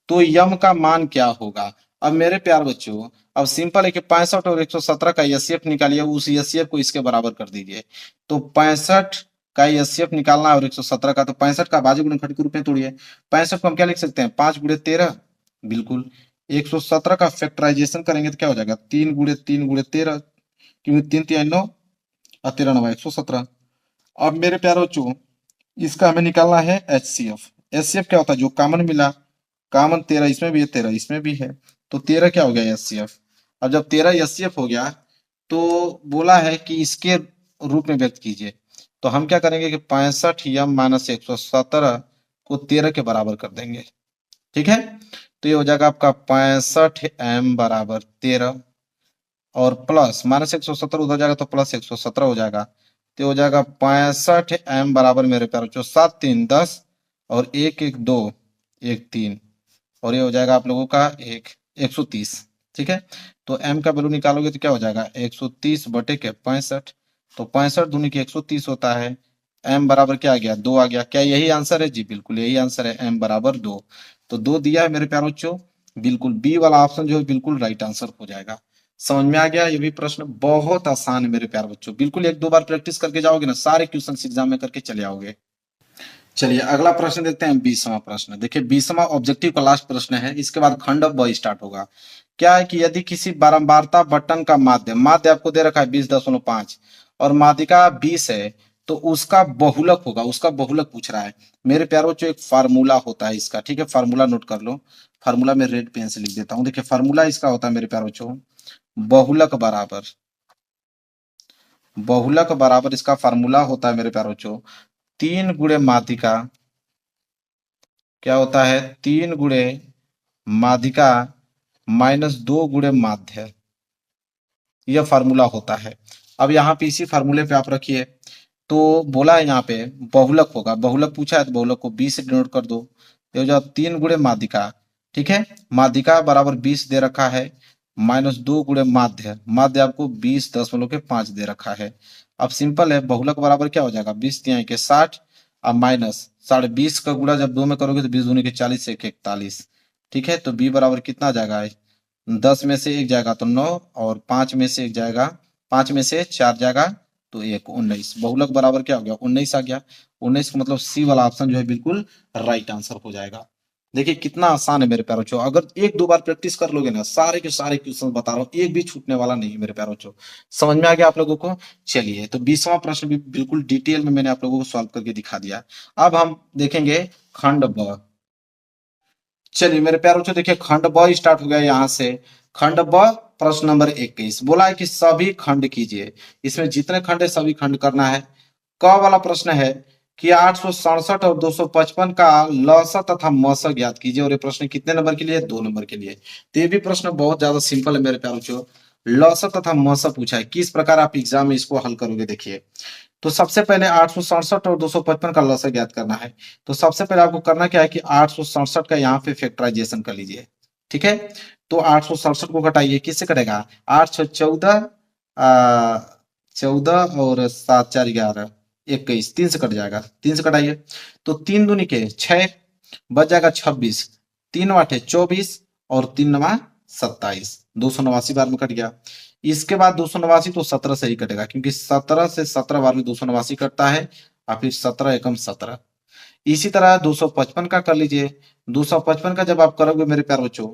तो यम का मान क्या होगा। अब मेरे प्यार बच्चों, अब सिंपल है कि 65 और 117 का एचसीएफ निकालिए, उस एचसीएफ को इसके बराबर कर दीजिए। तो 65 का एचसीएफ निकालना है और 117 का, तो 65 का भाज्य गुणनखंड के रूप में तोड़िए। 65 को हम क्या लिख सकते हैं, 5 गुणे 13, बिल्कुल। 117 का फैक्टराइजेशन करेंगे तो क्या हो जाएगा, 3 गुणे 3 गुणे 13, क्योंकि 3 3 9 और 13 9 117। अब मेरे प्यारे बच्चों इसका हमें निकालना है एचसीएफ। एचसीएफ क्या होता है, जो कॉमन मिला, कॉमन 13 इसमें भी है 13 इसमें भी है, तो 13 क्या हो गया एचसीएफ। अब जब 13 एचसीएफ हो गया तो बोला है कि इसके रूप में व्यक्त कीजिए, तो हम क्या करेंगे कि 65 एम माइनस 117 को 13 के बराबर कर देंगे, ठीक है। तो ये हो जाएगा आपका 65 एम बराबर 13 और प्लस माइनस 117 उधर जाएगा तो प्लस 117 हो जाएगा, तो हो जाएगा 65 एम बराबर मेरे प्यारे बच्चों 7 3 10 और 1 1 2 1 3, और ये हो जाएगा आप लोगों का 130, ठीक है। तो m का वैल्यू निकालोगे तो क्या हो जाएगा 130 बटे के 65, तो 65 दूनी के 130 होता है, m बराबर क्या आ गया 2 आ गया। क्या यही आंसर है, जी बिल्कुल यही आंसर है, m बराबर 2। तो 2 दिया है मेरे प्यारे बच्चों, बिल्कुल बी वाला ऑप्शन जो है बिल्कुल राइट आंसर हो जाएगा। समझ में आ गया, ये भी प्रश्न बहुत आसान है मेरे प्यारे बच्चों, बिल्कुल एक दो बार प्रैक्टिस करके जाओगे ना सारे क्वेश्चन एग्जाम में करके चले आओगे। चलिए अगला प्रश्न देखते हैं, 20वां प्रश्न। देखिए 20वां ऑब्जेक्टिव का लास्ट प्रश्न है, इसके बाद खंड ब स्टार्ट होगा। क्या है कि यदि किसी बारंबारता बटन का माध्य, माध्य आपको दे रखा है 20.5 और माध्यिका 20 है, तो उसका बहुलक होगा, उसका बहुलक पूछ रहा है मेरे प्यारे बच्चों। एक फार्मूला होता है इसका, ठीक है, फार्मूला नोट कर लो। फार्मूला में रेड पेन से लिख देता हूं। देखिए फार्मूला इसका होता है मेरे प्यारे बच्चों, बहुलक बराबर, बहुलक बराबर इसका फार्मूला होता है मेरे प्यारे बच्चों 3 गुणे माध्यिका, क्या होता है 3 गुणे माध्यिका माइनस 2 गुणे माध्य, यह फार्मूला होता है। अब यहाँ पे इसी फार्मूले पे आप रखिए, तो बोला है यहाँ पे बहुलक होगा, बहुलक पूछा है तो बहुलक को 20 से डिनोट कर दो, ये हो जाए 3 गुणे माध्यिका, ठीक है। माध्यिका बराबर 20 दे रखा है, माइनस 2 गुणे माध्य, माध्य आपको 20.5 दे रखा है। अब सिंपल है, बहुलक बराबर क्या हो जाएगा 20 तिहाई के 60, अब माइनस 20.5 का गुणा जब 2 में करोगे तो 20 दूनी के 40 से 41, ठीक है। तो बी बराबर कितना आ जाएगा, 10 में से 1 जाएगा तो 9 और 5 में से 1 जाएगा, 5 में से 4 जाएगा तो 1 19, बहुलक बराबर क्या हो गया 19 आ गया। 19 का मतलब सी वाला ऑप्शन जो है बिल्कुल राइट आंसर हो जाएगा। देखिए कितना आसान है मेरे प्यारे बच्चों, अगर एक दो बार प्रैक्टिस कर लोगे ना सारे के सारे क्वेश्चन बता रहा हूँ, एक भी छूटने वाला नहीं है मेरे प्यारे बच्चों। समझ में आ गया आप लोगों को। चलिए तो 20वां प्रश्न भी बिल्कुल डिटेल में मैंने आप लोगों को सॉल्व करके दिखा दिया। अब हम देखेंगे खंड ब। चलिए मेरे प्यारे बच्चों देखिए खंड ब स्टार्ट हो गया यहाँ से। खंड ब प्रश्न नंबर 21 बोला है कि सभी खंड कीजिए, इसमें जितने खंड है सभी खंड करना है। क वाला प्रश्न है कि 867 और 255 का लस तथा मस ज्ञात कीजिए, और ये प्रश्न कितने नंबर के लिए, 2 नंबर के लिए। तो ये भी प्रश्न बहुत ज्यादा सिंपल है मेरे प्यारे बच्चों, लस तथा मस पूछा है, किस प्रकार आप एग्जाम में इसको हल करोगे देखिए। तो सबसे पहले 867 और 255 का लस ज्ञात करना है। तो सबसे पहले आपको करना क्या है कि 867 का यहाँ पे फैक्टराइजेशन कर लीजिए, ठीक है। तो 867 को घटाइए, किससे कटेगा 8 6 14, 14 और 7 4 11 21, 3 से कट जाएगा, 3 से कटाइए तो 3 दूनी के 6 बच जाएगा 26, 3 आठे 24 और 3 नवा 27, 289 बार में कट गया। इसके बाद 289 तो 17 से ही कटेगा, क्योंकि 17 से 17 बार में 289 कटता है, और फिर 17 एकम 17। इसी तरह 255 का कर लीजिए। 255 का जब आप करोगे मेरे प्यारे बच्चों,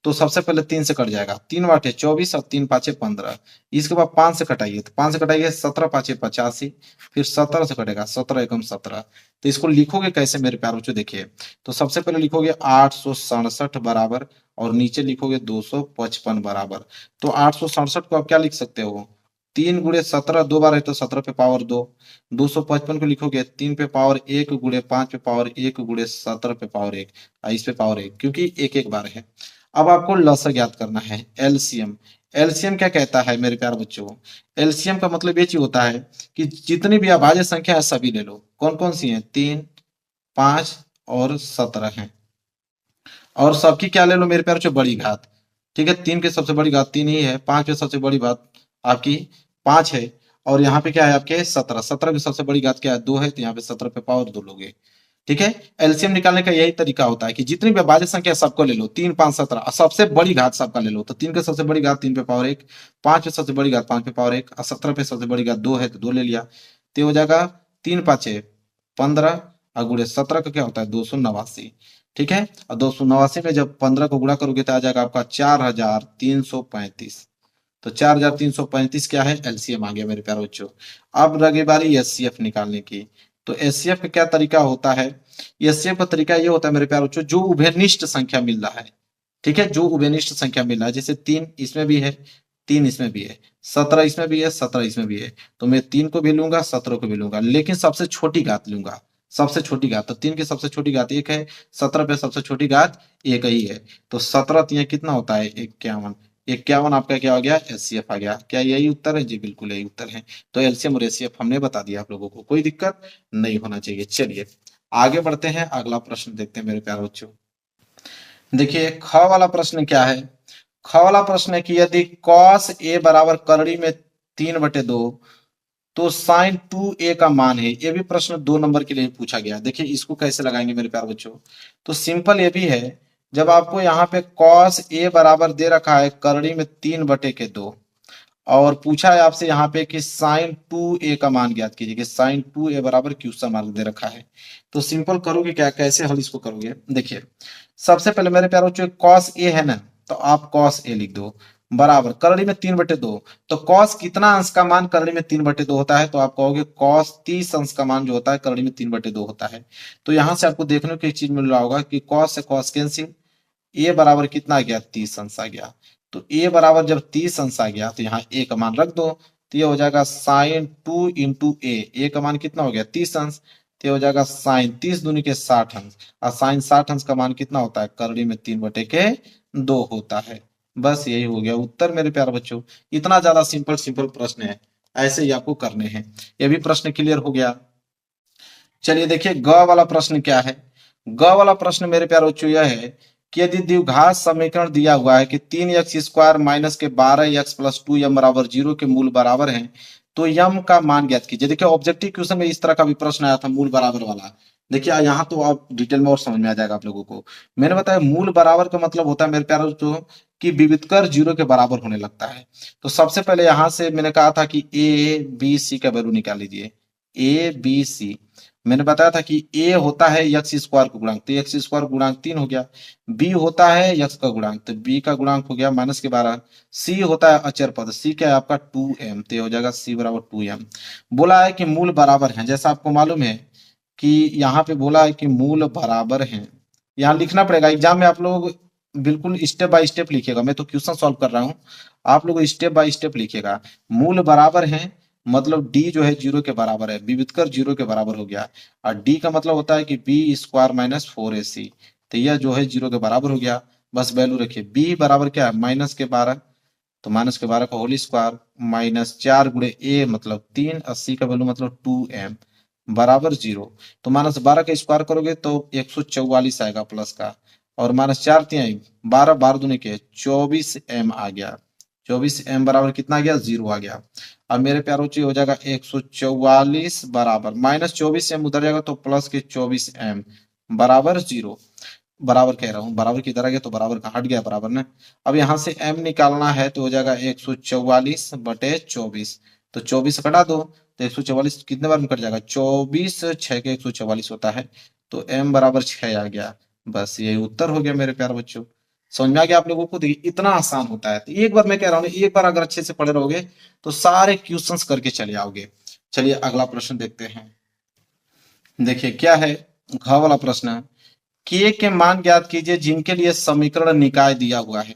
तो सबसे पहले 3 से कट जाएगा, 3 बाटे 24 और 3 पाँचे 15। इसके बाद 5 से कटाइए, तो 5 से कटाइए 17 पाँचे 85, फिर 17 से कटेगा 17 एकम 17। तो इसको लिखोगे कैसे मेरे प्यारे बच्चों देखिए, तो सबसे पहले लिखोगे 867 बराबर और नीचे लिखोगे 255 बराबर। तो 867 को आप क्या लिख सकते हो, 3 गुणे 17, 2 बार है तो 17 पे पावर 2। 255 को लिखोगे 3 पे पावर 1 गुणे 5 पे पावर 1 गुणे 17 पे पावर 1, इस पे पावर 1, क्योंकि एक एक बार है। अब आपको लस ज्ञात करना है, एलसीएम। एलसीएम क्या कहता है मेरे प्यारे बच्चों, एलसीएम का मतलब ये चीज होता है कि जितनी भी अभाज्य संख्या है सभी ले लो। कौन कौन सी है, 3 5 और 17 है, और सबकी क्या ले लो मेरे प्यारे बच्चों, बड़ी घात, ठीक है। 3 की सबसे बड़ी घात 3 ही है, 5 की सबसे बड़ी घात आपकी 5 है, और यहाँ पे क्या है आपके 17, 17 की सबसे बड़ी घात क्या है 2 है, तो यहाँ पे 17 पे पावर 2 लोगे, ठीक है। एलसीएम निकालने का यही तरीका होता है कि जितनी भी अभाज्य संख्या सबको ले लो, 3 5 17, सबसे बड़ी घात सबका ले लो। तो 3 की सबसे बड़ी घात 3 पे पावर 1, 5 पे सबसे बड़ी घात 5 पे पावर 1, और 17 पे सबसे बड़ी घात 2 है तो 2 ले लिया, तो हो जाएगा 3 5 15 और गुणे 17 का क्या होता है 289। ठीक है, और 289 में जब 15 को गुणा करोगे तो आ जाएगा आपका 4335। तो 4335 क्या है, एलसीएम आ गया मेरे प्यारे बच्चों। अब रही बारी एचसीएफ निकालने की। तो एचसीएफ का क्या तरीका होता है, एचसीएफ का तरीका ये होता है मेरे प्यारे बच्चों, जो उभयनिष्ठ संख्या मिल रहा है, ठीक है, जो उभयनिष्ठ संख्या मिल रहा है, जैसे 3 इसमें भी है, 3 इसमें भी है, 17 इसमें भी है, 17 इसमें भी है, तो मैं 3 को भी लूंगा, 17 को भी लूंगा, लेकिन सबसे छोटी घात लूंगा, सबसे छोटी घात। तो 3 की सबसे छोटी घात 1 है, 17 पे सबसे छोटी घात 1 ही है, तो 17 3 कितना होता है 51। 51 आपका क्या हो गया, एचसीएफ आ गया। क्या यही उत्तर है, जी बिल्कुल यही उत्तर है। तो एलसीएम और एचसीएफ हमने बता दिया आप लोगों को, कोई दिक्कत नहीं होना चाहिए। चलिए आगे बढ़ते हैं, अगला प्रश्न देखते हैं मेरे प्यारे बच्चों। देखिए ख वाला प्रश्न क्या है, ख वाला प्रश्न है कि यदि cos a बराबर करड़ी में 3/2 तो sin 2a का मान है। ये भी प्रश्न 2 नंबर के लिए पूछा गया। देखिए इसको कैसे लगाएंगे मेरे प्यारे बच्चों, तो सिंपल ये भी है, जब आपको यहाँ पे cos a बराबर दे रखा है करड़ी में 3/2 और पूछा है आपसे यहाँ पे कि sin 2a का मान ज्ञात कीजिए, कि sin 2a बराबर क्वेश्चन मार्क दे रखा है। तो सिंपल करोगे क्या, कैसे हल इसको करोगे, देखिए सबसे पहले मेरे प्यारे बच्चों cos a है ना, तो आप cos a लिख दो बराबर करड़ी में 3/2। तो cos कितना अंश का मान करड़ी में 3/2 होता है, तो आप कहोगे cos 30 अंश का मान जो होता है करड़ी में 3/2 होता है। तो यहां से आपको देखने को एक चीज मिल रहा होगा कि cos से cos कैंसिल, a बराबर कितना आ गया 30 अंश आ गया। तो a बराबर जब 30 अंश आ गया तो यहाँ a का मान रख दो, तो ये हो जाएगा साइन 2 इंटू a का मान कितना हो गया 30 अंश, तो ये हो जाएगा साइन 30 दूनी के 60 अंश, और साइन 60 अंश का मान कितना होता है करड़ी में 3/2 होता है। बस यही हो गया उत्तर मेरे प्यारे बच्चों। इतना ज्यादा सिंपल सिंपल प्रश्न है, ऐसे ही आपको करने हैं। ये भी प्रश्न क्लियर हो गया। चलिए देखिए ग वाला प्रश्न क्या है, ग वाला प्रश्न मेरे प्यारे बच्चों यह है कि यदि द्विघात समीकरण दिया हुआ है कि 3x² माइनस के 12x प्लस 2m बराबर 0 के मूल बराबर हैं, तो यम का मान ज्ञात कीजिए। देखिए ऑब्जेक्टिव क्वेश्चन में इस तरह का भी प्रश्न आया था मूल बराबर वाला। देखिए यहाँ तो आप डिटेल में और समझ में आ जाएगा आप लोगों को। मैंने बताया मूल बराबर का मतलब होता है मेरे प्यारे बच्चों कि विविधकर 0 के बराबर होने लगता है। तो सबसे पहले यहाँ से मैंने कहा था कि ए बी सी का वैल्यू निकाल लीजिए, ए बी सी। मैंने बताया था कि a होता है x² का गुणांक, तो x² गुणांक 3 हो गया। b होता है x का गुणांक, तो b का गुणांक हो गया -12। c होता है अचर पद, c क्या है आपका 2m, तो हो जाएगा c बराबर 2m। बोला है कि मूल बराबर है, जैसा आपको मालूम है कि यहाँ पे बोला है कि मूल बराबर है, यहाँ लिखना पड़ेगा। एग्जाम में आप लोग बिल्कुल स्टेप बाय स्टेप लिखिएगा, मैं तो क्वेश्चन सॉल्व कर रहा हूँ, आप लोग स्टेप बाय स्टेप लिखिएगा। मूल बराबर है मतलब d जो है 0 के बराबर है, विविधकर 0 के बराबर हो गया। और d का मतलब होता है कि b² माइनस 4ac, तो यह जो है 0 के बराबर हो गया। बस वैल्यू रखिए, b बराबर क्या है -12, तो -12 का होल स्क्वायर माइनस 4 गुणे a मतलब 3, 80 का वैल्यू मतलब 2m बराबर 0। तो -12 का स्क्वायर करोगे तो 144 आएगा प्लस का, और -4 3 12, 12 दूनी के 24m आ गया। 24m बराबर कितना आ गया 0 आ गया। अब मेरे प्यारों हो जाएगा 144 बराबर -24m उधर जाएगा तो प्लस के 24m बराबर 0। बराबर कह रहा हूँ, बराबर की तरह गया तो बराबर का हट गया बराबर ना। अब यहाँ से m निकालना है तो हो जाएगा 144/24, तो 24 कटा दो तो 144 कितने बार में कट जाएगा 24 6 के 144 होता है, तो m बराबर 6 आ गया। बस यही उत्तर हो गया मेरे प्यारे बच्चों। समझ में आ गया आप लोगों को, देखिए इतना आसान होता है। तो एक बार मैं कह रहा हूँ एक बार अगर अच्छे से पढ़े रहोगे तो सारे क्वेश्चंस करके चले आओगे। चलिए अगला प्रश्न देखते हैं। देखिए क्या है घ वाला प्रश्न, के मान ज्ञात कीजिए जिनके लिए समीकरण निकाय दिया हुआ है।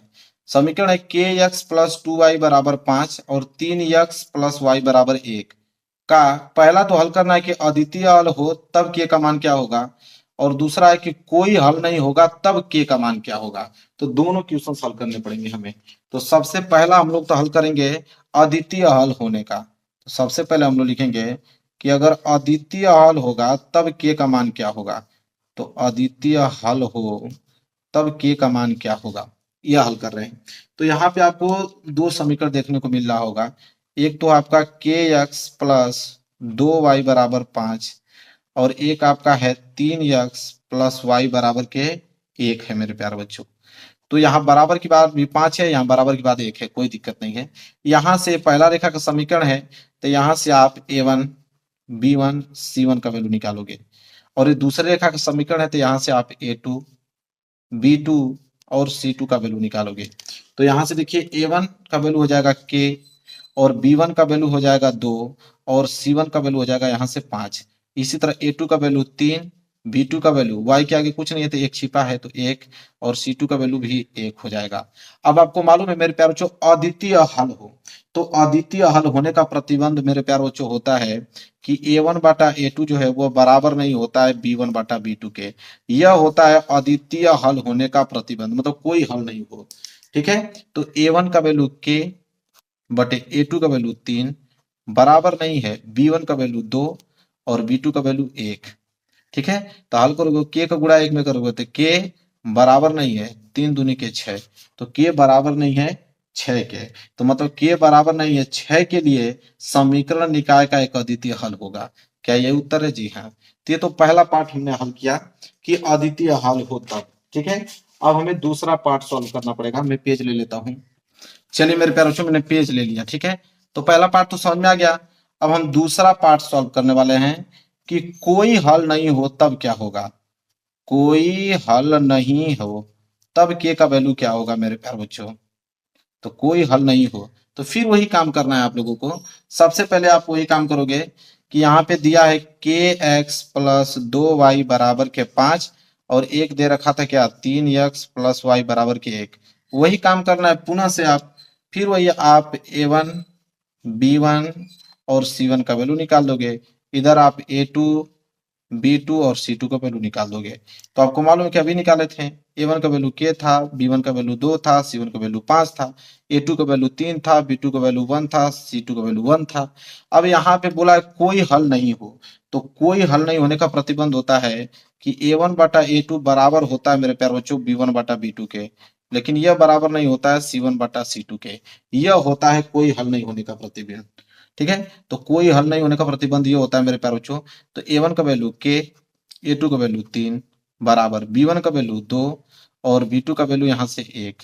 समीकरण है kx प्लस 2y बराबर 5 और 3x प्लस y बराबर 1 का पहला तो हल करना है कि अद्वितीय हल हो तब के का मान क्या होगा, और दूसरा है कि कोई हल नहीं होगा तब के का मान क्या होगा। तो दोनों क्वेश्चन हल करने पड़ेंगे हमें। तो सबसे पहला हम लोग तो हल करेंगे अद्वितीय हल होने का। तो सबसे पहले हम लोग लिखेंगे कि अगर अद्वितीय हल होगा तब के का मान क्या होगा, तो अद्वितीय हल हो तब के का मान क्या होगा, यह हल कर रहे हैं। तो यहाँ पे आपको दो समीकरण देखने को मिल रहा होगा, एक तो आपका kx प्लस 2y बराबर 5 और एक आपका है 3x प्लस y बराबर के 1 है मेरे प्यारे बच्चों। तो यहाँ बराबर की बात भी 5 है, यहाँ बराबर की बात 1 है, कोई दिक्कत नहीं है। यहाँ से पहला रेखा का समीकरण है, तो यहाँ से आप a1 B1 C1 का वैल्यू निकालोगे। और ये दूसरे रेखा का समीकरण है तो यहाँ से आप A2 B2 और C2 का वैल्यू निकालोगे। तो यहाँ से देखिए A1 का वैल्यू हो जाएगा K और B1 का वैल्यू हो जाएगा 2 और C1 का वैल्यू हो जाएगा यहाँ से 5। इसी तरह A2 का वैल्यू 3, B2 का वैल्यू y के आगे कुछ नहीं है तो 1 छिपा है तो 1 और C2 का वैल्यू भी 1 हो जाएगा। अब आपको मालूम है मेरे प्यारे बच्चों, अद्वितीय हल हो तो अद्वितीय हल होने का प्रतिबंध मेरे प्यारे बच्चों होता है कि A1 बाटा A2 जो है वो बराबर नहीं होता है B1 बाटा B2 के। यह होता है अद्वितीय हल होने का प्रतिबंध, मतलब कोई हल नहीं हो। ठीक है, तो A1 का वैल्यू K बटे A2 का वैल्यू 3 बराबर नहीं है B1 का वैल्यू 2 और B2 का वैल्यू 1। ठीक है, तो हल करोगे K का गुणा 1 में करोगे तो K बराबर नहीं है 3 दूनी के 6, तो K बराबर नहीं है 6 के। तो मतलब K बराबर नहीं है 6 के लिए समीकरण निकाय का एक अद्वितीय हल होगा। क्या ये उत्तर है? जी हाँ। तो ये तो पहला पार्ट हमने हल किया कि अद्वितीय हल हो तब। ठीक है, अब हमें दूसरा पार्ट सॉल्व करना पड़ेगा। मैं पेज ले लेता हूँ। चलिए मेरे प्यारे बच्चों, मैंने पेज ले लिया। ठीक है, तो पहला पार्ट तो समझ में आ गया। अब हम दूसरा पार्ट सॉल्व करने वाले हैं कि कोई हल नहीं हो तब क्या होगा। कोई हल नहीं हो तब के का वैल्यू क्या होगा मेरे प्यारे बच्चों। तो कोई हल नहीं हो तो फिर वही काम करना है आप लोगों को। सबसे पहले आप वही काम करोगे कि यहाँ पे दिया है के एक्स प्लस 2 वाई बराबर के 5 और एक दे रखा था क्या 3 एक्स प्लस वाई बराबर के 1। वही काम करना है पुनः से आप। फिर वही आप A1 B1 और C1 का वैल्यू निकाल दोगे। इधर आप A2 B2 और C2 का वैल्यू निकाल दोगे। तो आपको मालूम है कि अभी निकाले थे A1 का वैल्यू K था, B1 का वैल्यू 2 था, C1 का वैल्यू 5 था, A2 का वैल्यू 3 था, B2 का वैल्यू 1 था, C2 का वैल्यू 1 था। अब यहाँ पे बोला है कोई हल नहीं हो, तो कोई हल नहीं होने का प्रतिबंध होता है कि A1 बटा A2 बराबर होता है मेरे प्यारे बच्चों B1 बटा B2 के, लेकिन यह बराबर नहीं होता है C1 बटा C2 के। यह होता है कोई हल नहीं होने का प्रतिबंध। ठीक है, तो कोई हल नहीं होने का प्रतिबंध ये होता है मेरे प्यारे बच्चों। तो A1 का वैल्यू K, A2 का वैल्यू 3 बराबर B1 का वैल्यू 2 और B2 का वैल्यू यहाँ से 1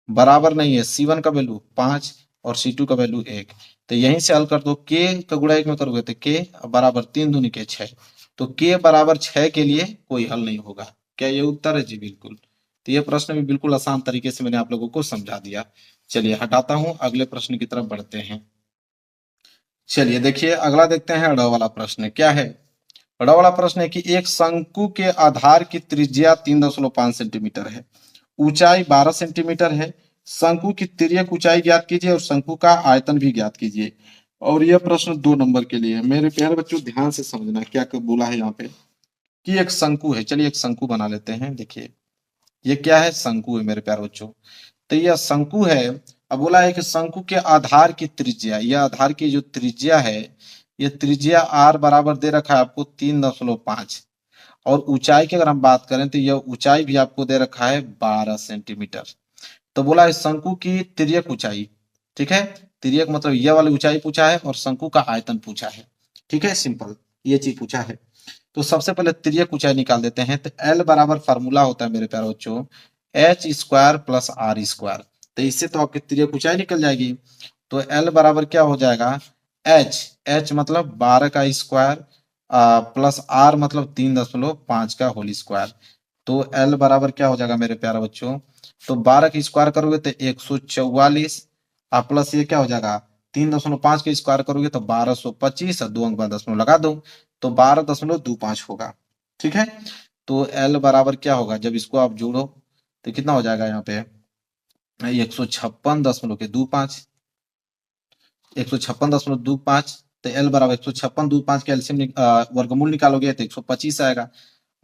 बराबर नहीं है C1 का वैल्यू 5 और C2 का वैल्यू 1। तो यहीं से हल कर दो। K का गुणा 1 में करोगे तो K बराबर 3 दूनी के 6, तो K बराबर 6 के लिए कोई हल नहीं होगा। क्या ये उत्तर है? जी बिल्कुल। तो ये प्रश्न भी बिल्कुल आसान तरीके से मैंने आप लोगों को समझा दिया। चलिए हटाता हूं, अगले प्रश्न की तरफ बढ़ते हैं। चलिए देखिए अगला देखते हैं। ड वाला प्रश्न क्या है? ड वाला प्रश्न है कि एक शंकु के आधार की त्रिज्या 3.5 सेंटीमीटर है, ऊंचाई 12 सेंटीमीटर है। शंकु की तिर्यक ऊंचाई ज्ञात कीजिए और शंकु का आयतन भी ज्ञात कीजिए। और यह प्रश्न 2 नंबर के लिए है। मेरे प्यारे बच्चों ध्यान से समझना क्या बोला है यहाँ पे कि एक शंकु है। चलिए एक शंकु बना लेते हैं। देखिए ये क्या है? शंकु है मेरे प्यारे बच्चों। तो यह शंकु है। अब बोला है कि शंकु के आधार की त्रिज्या, यह आधार की जो त्रिज्या है, यह त्रिज्या r बराबर दे रखा है आपको 3.5 और ऊंचाई की अगर हम बात करें तो यह ऊंचाई भी आपको दे रखा है 12 सेंटीमीटर। तो बोला है शंकु की तिर्यक ऊंचाई। ठीक है, तिर्यक मतलब यह वाली ऊंचाई पूछा है और शंकु का आयतन पूछा है। ठीक है, सिंपल ये चीज पूछा है। तो सबसे पहले तिर्यक ऊंचाई निकाल देते हैं। तो L बराबर फार्मूला होता है मेरे प्यारे बच्चों H square plus R square. तो इससे तो आपकी तिर्यक ऊंचाई निकल जाएगी। तो L बराबर क्या हो जाएगा? एच मतलब 12 का स्क्वायर प्लस आर मतलब 3.5 का होल स्क्वायर। तो L बराबर क्या हो जाएगा मेरे प्यारे बच्चों? तो 12 का स्क्वायर करोगे तो 144 प्लस ये क्या हो जाएगा 3.5 का स्क्वायर करोगे तो 1225 और 2 अंक बाद दशमलव लगा दो तो 12.25 होगा। ठीक है, तो L बराबर क्या होगा जब इसको आप जोड़ो तो कितना हो जाएगा यहाँ पे 156.25 156.25। तो L बराबर 156.25 के एलसीएम वर्गमूल निकालोगे तो 125 आएगा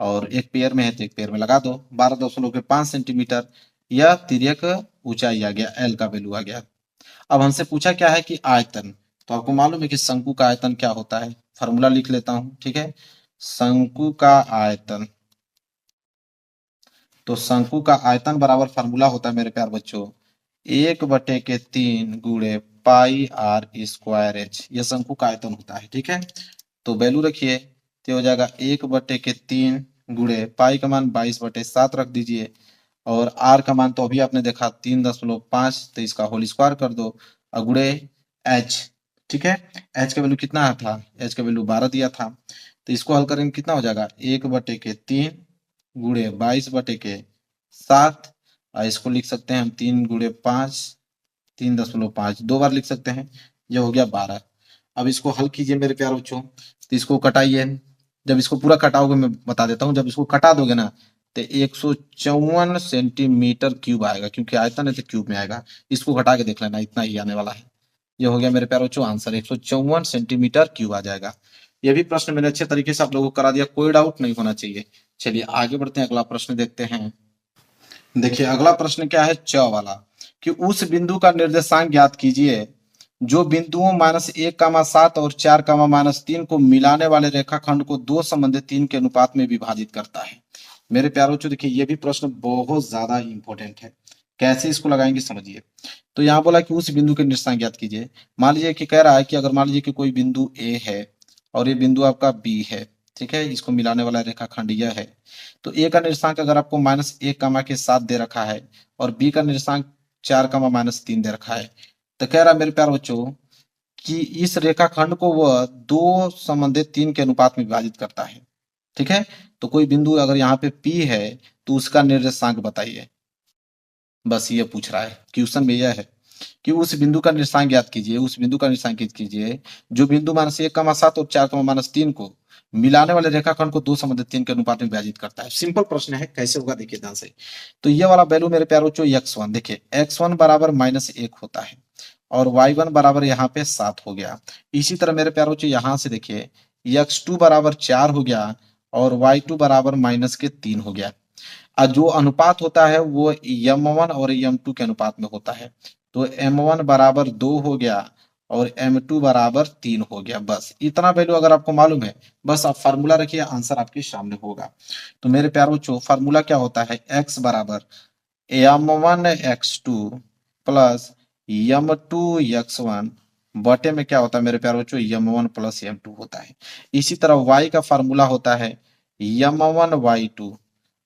और एक पेयर में है तो एक पेयर में लगा दो 12.5 सेंटीमीटर। यह तिर्यक ऊंचाई आ गया, L का वैल्यू आ गया। अब हमसे पूछा क्या है कि आयतन। तो आपको मालूम है कि शंकु का आयतन क्या होता है। फॉर्मूला लिख लेता हूं। ठीक है, शंकु का आयतन। तो शंकु का आयतन बराबर फार्मूला होता है मेरे प्यार बच्चों 1/3 गुणे पाई आर स्क्वायर एच। यह शंकु का आयतन होता है। ठीक है, तो वैल्यू रखिए तो हो जाएगा 1/3 गुणे पाई का मान 22/7 रख दीजिए और आर का मान तो अभी आपने देखा 3.5 तो इसका होल स्क्वायर कर दो और गुणे एच। ठीक है। एच का वैल्यू कितना आया था, एच का वैल्यू 12 दिया था, तो इसको हल करेंगे कितना हो जाएगा 1/3 गुणे 22/7, और इसको लिख सकते हैं हम 3 गुणे 5, 3.5 दो बार लिख सकते हैं, ये हो गया 12। अब इसको हल कीजिए मेरे प्यारे बच्चों, तो इसको कटाइए। जब इसको पूरा कटाओगे मैं बता देता हूँ, जब इसको कटा दोगे ना तो 154 सेंटीमीटर क्यूब आएगा, क्योंकि आयतन है तो क्यूब में आएगा। इसको घटा के देख लेना, इतना ही आने वाला है। ये हो गया मेरे प्यारे बच्चों आंसर, 154 सेंटीमीटर क्यूब आ जाएगा। ये भी प्रश्न मैंने अच्छे तरीके से आप लोगों को करा दिया, कोई डाउट नहीं होना चाहिए। चलिए आगे बढ़ते हैं, अगला प्रश्न देखते हैं। देखिए अगला प्रश्न क्या है, च वाला, कि उस बिंदु का निर्देशांक ज्ञात कीजिए जो बिंदुओं -1, 7 और 4, -3 को मिलाने वाले रेखाखंड को दो संबंधित 3 के अनुपात में विभाजित करता है। मेरे प्यारे बच्चों देखिए ये भी प्रश्न बहुत ज्यादा इंपॉर्टेंट है, कैसे इसको लगाएंगे समझिए। तो यहाँ बोला कि उस बिंदु के निर्देशांक ज्ञात कीजिए। मान लीजिए कि कह रहा है कि अगर मान लीजिए कि कोई बिंदु ए है और ये बिंदु आपका बी है, ठीक है, इसको मिलाने वाला रेखाखंड यह है। तो ए का निर्देशांक अगर आपको -1, 7 दे रखा है और बी का निर्देशांक 4, -3 दे रखा है, तो कह रहा है मेरे प्यारे बच्चों कि इस रेखाखंड को वह दो संबंधित 3 के अनुपात में विभाजित करता है। ठीक है, तो कोई बिंदु अगर यहाँ पे P है तो उसका निर्देशांक बताइए, बस ये पूछ रहा है। क्वेश्चन में यह है कि उस बिंदु का निर्देशांक ज्ञात कीजिए, उस बिंदु का निर्देशांक ज्ञात कीजिए जो बिंदु -1, 7 और 4, -3 को मिलाने वाले रेखाखंड को दो संबंधित 3 के अनुपात में विभाजित करता है। सिंपल प्रश्न है, कैसे होगा देखिए ध्यान से। तो ये वाला वैल्यू मेरे प्यारे बच्चों x1, देखिए x1 बराबर -1 होता है और y1 बराबर यहाँ पे 7 हो गया। इसी तरह मेरे प्यारे बच्चों यहाँ से देखिए x2 बराबर 4 हो गया और y2 बराबर -3 हो गया। जो अनुपात होता है वो m1 और m2 के अनुपात में होता है। तो m1 बराबर 2 हो गया और m2 बराबर 3 हो गया। बस इतना वैल्यू अगर आपको मालूम है, बस आप फार्मूला रखिए, आंसर आपके सामने होगा। तो मेरे प्यारे बच्चों फार्मूला क्या होता है, x बराबर m1 x2 plus m2 x1 बटे में क्या होता है मेरे प्यारे बच्चों m1 प्लस m2 होता है। इसी तरह y का फार्मूला होता है m1 y2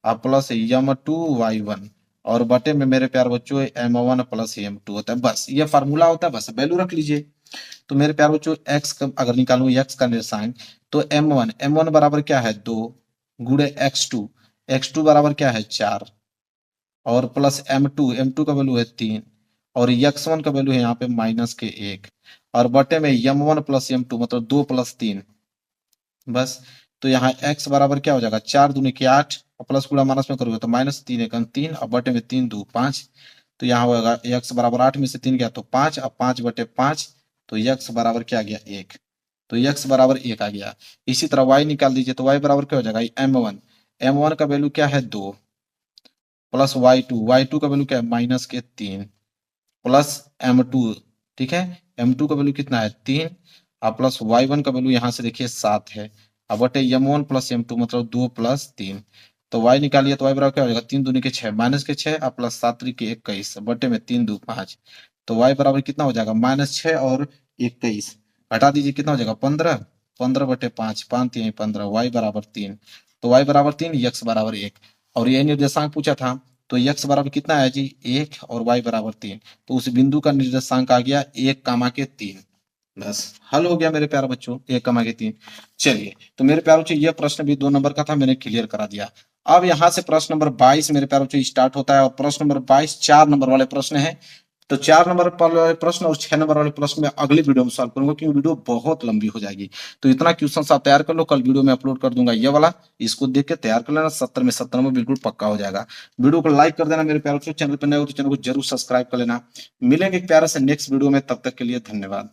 plus m2 y1 और बटे में मेरे प्यारे बच्चों m1 प्लस m2 होता है। बस ये फार्मूला होता है, बस वैल्यू रख लीजिए। तो मेरे प्यारे बच्चों x का अगर निकालूं x का निर्देशांक, तो m1 बराबर क्या है 2 गुणे x2 बराबर क्या है 4 और प्लस m2 का वैल्यू है 3 और x1 का वैल्यू है यहाँ पे -1 और बटे में m1 प्लस m2 मतलब 2 प्लस 3। बस तो यहाँ x बराबर क्या हो जाएगा 4 दूनी के 8 और प्लस गुणा माइनस में करोगे तो -3 और बटे में 3 2 5। तो यहाँ होगा x बराबर 8 में से 3 गया तो 5 और 5/5, तो x बराबर क्या आ गया 1। तो x बराबर 1 आ गया। इसी तरह y निकाल दीजिए, तो y बराबर क्या हो जाएगा m1 का वैल्यू क्या है 2 प्लस y2 का वैल्यू क्या है -3 प्लस m2, ठीक है, m2 का वैल्यू कितना है 3 और प्लस y1 का वैल्यू यहाँ से देखिए 7 है अब बटे m1 प्लस m2 मतलब 2 प्लस 3। तो y निकालिए तो y बराबर क्या हो जाएगा 3 दूनी के 6 -6 और प्लस 7 के 21 बटे में 3 2 5। तो y बराबर कितना हो जाएगा -6 और 21 घटा दीजिए कितना हो जाएगा 15, 15/5 5 3 15, y बराबर 3। तो y बराबर 3 x बराबर 1 और ये निर्देशांक पूछा था, तो x बराबर कितना है जी 1 और y बराबर 3। तो उस बिंदु का निर्देशांक आ गया 1,3। बस हल हो गया मेरे प्यारे बच्चों 1,3। चलिए तो मेरे प्यारे बच्चों यह प्रश्न भी 2 नंबर का था, मैंने क्लियर करा दिया। अब यहाँ से प्रश्न नंबर 22 मेरे प्यारे बच्चों स्टार्ट होता है और प्रश्न नंबर 22 4 नंबर वाले प्रश्न है। तो 4 नंबर वाले प्रश्न और 6 नंबर वाले प्रश्न में अगली वीडियो में सॉल्व करूंगा, क्योंकि वीडियो बहुत लंबी हो जाएगी। तो इतना क्वेश्चन आप तैयार कर लो, कल वीडियो में अपलोड कर दूंगा ये वाला, इसको देख के तैयार कर लेना, 70 में 70 नंबर बिल्कुल पक्का हो जाएगा। वीडियो को लाइक कर देना मेरे प्यारे बच्चों, चैनल पर नए हो तो चैनल को जरूर सब्सक्राइब कर लेना। मिलेंगे एक प्यारे से नेक्स्ट वीडियो में, तब तक के लिए धन्यवाद।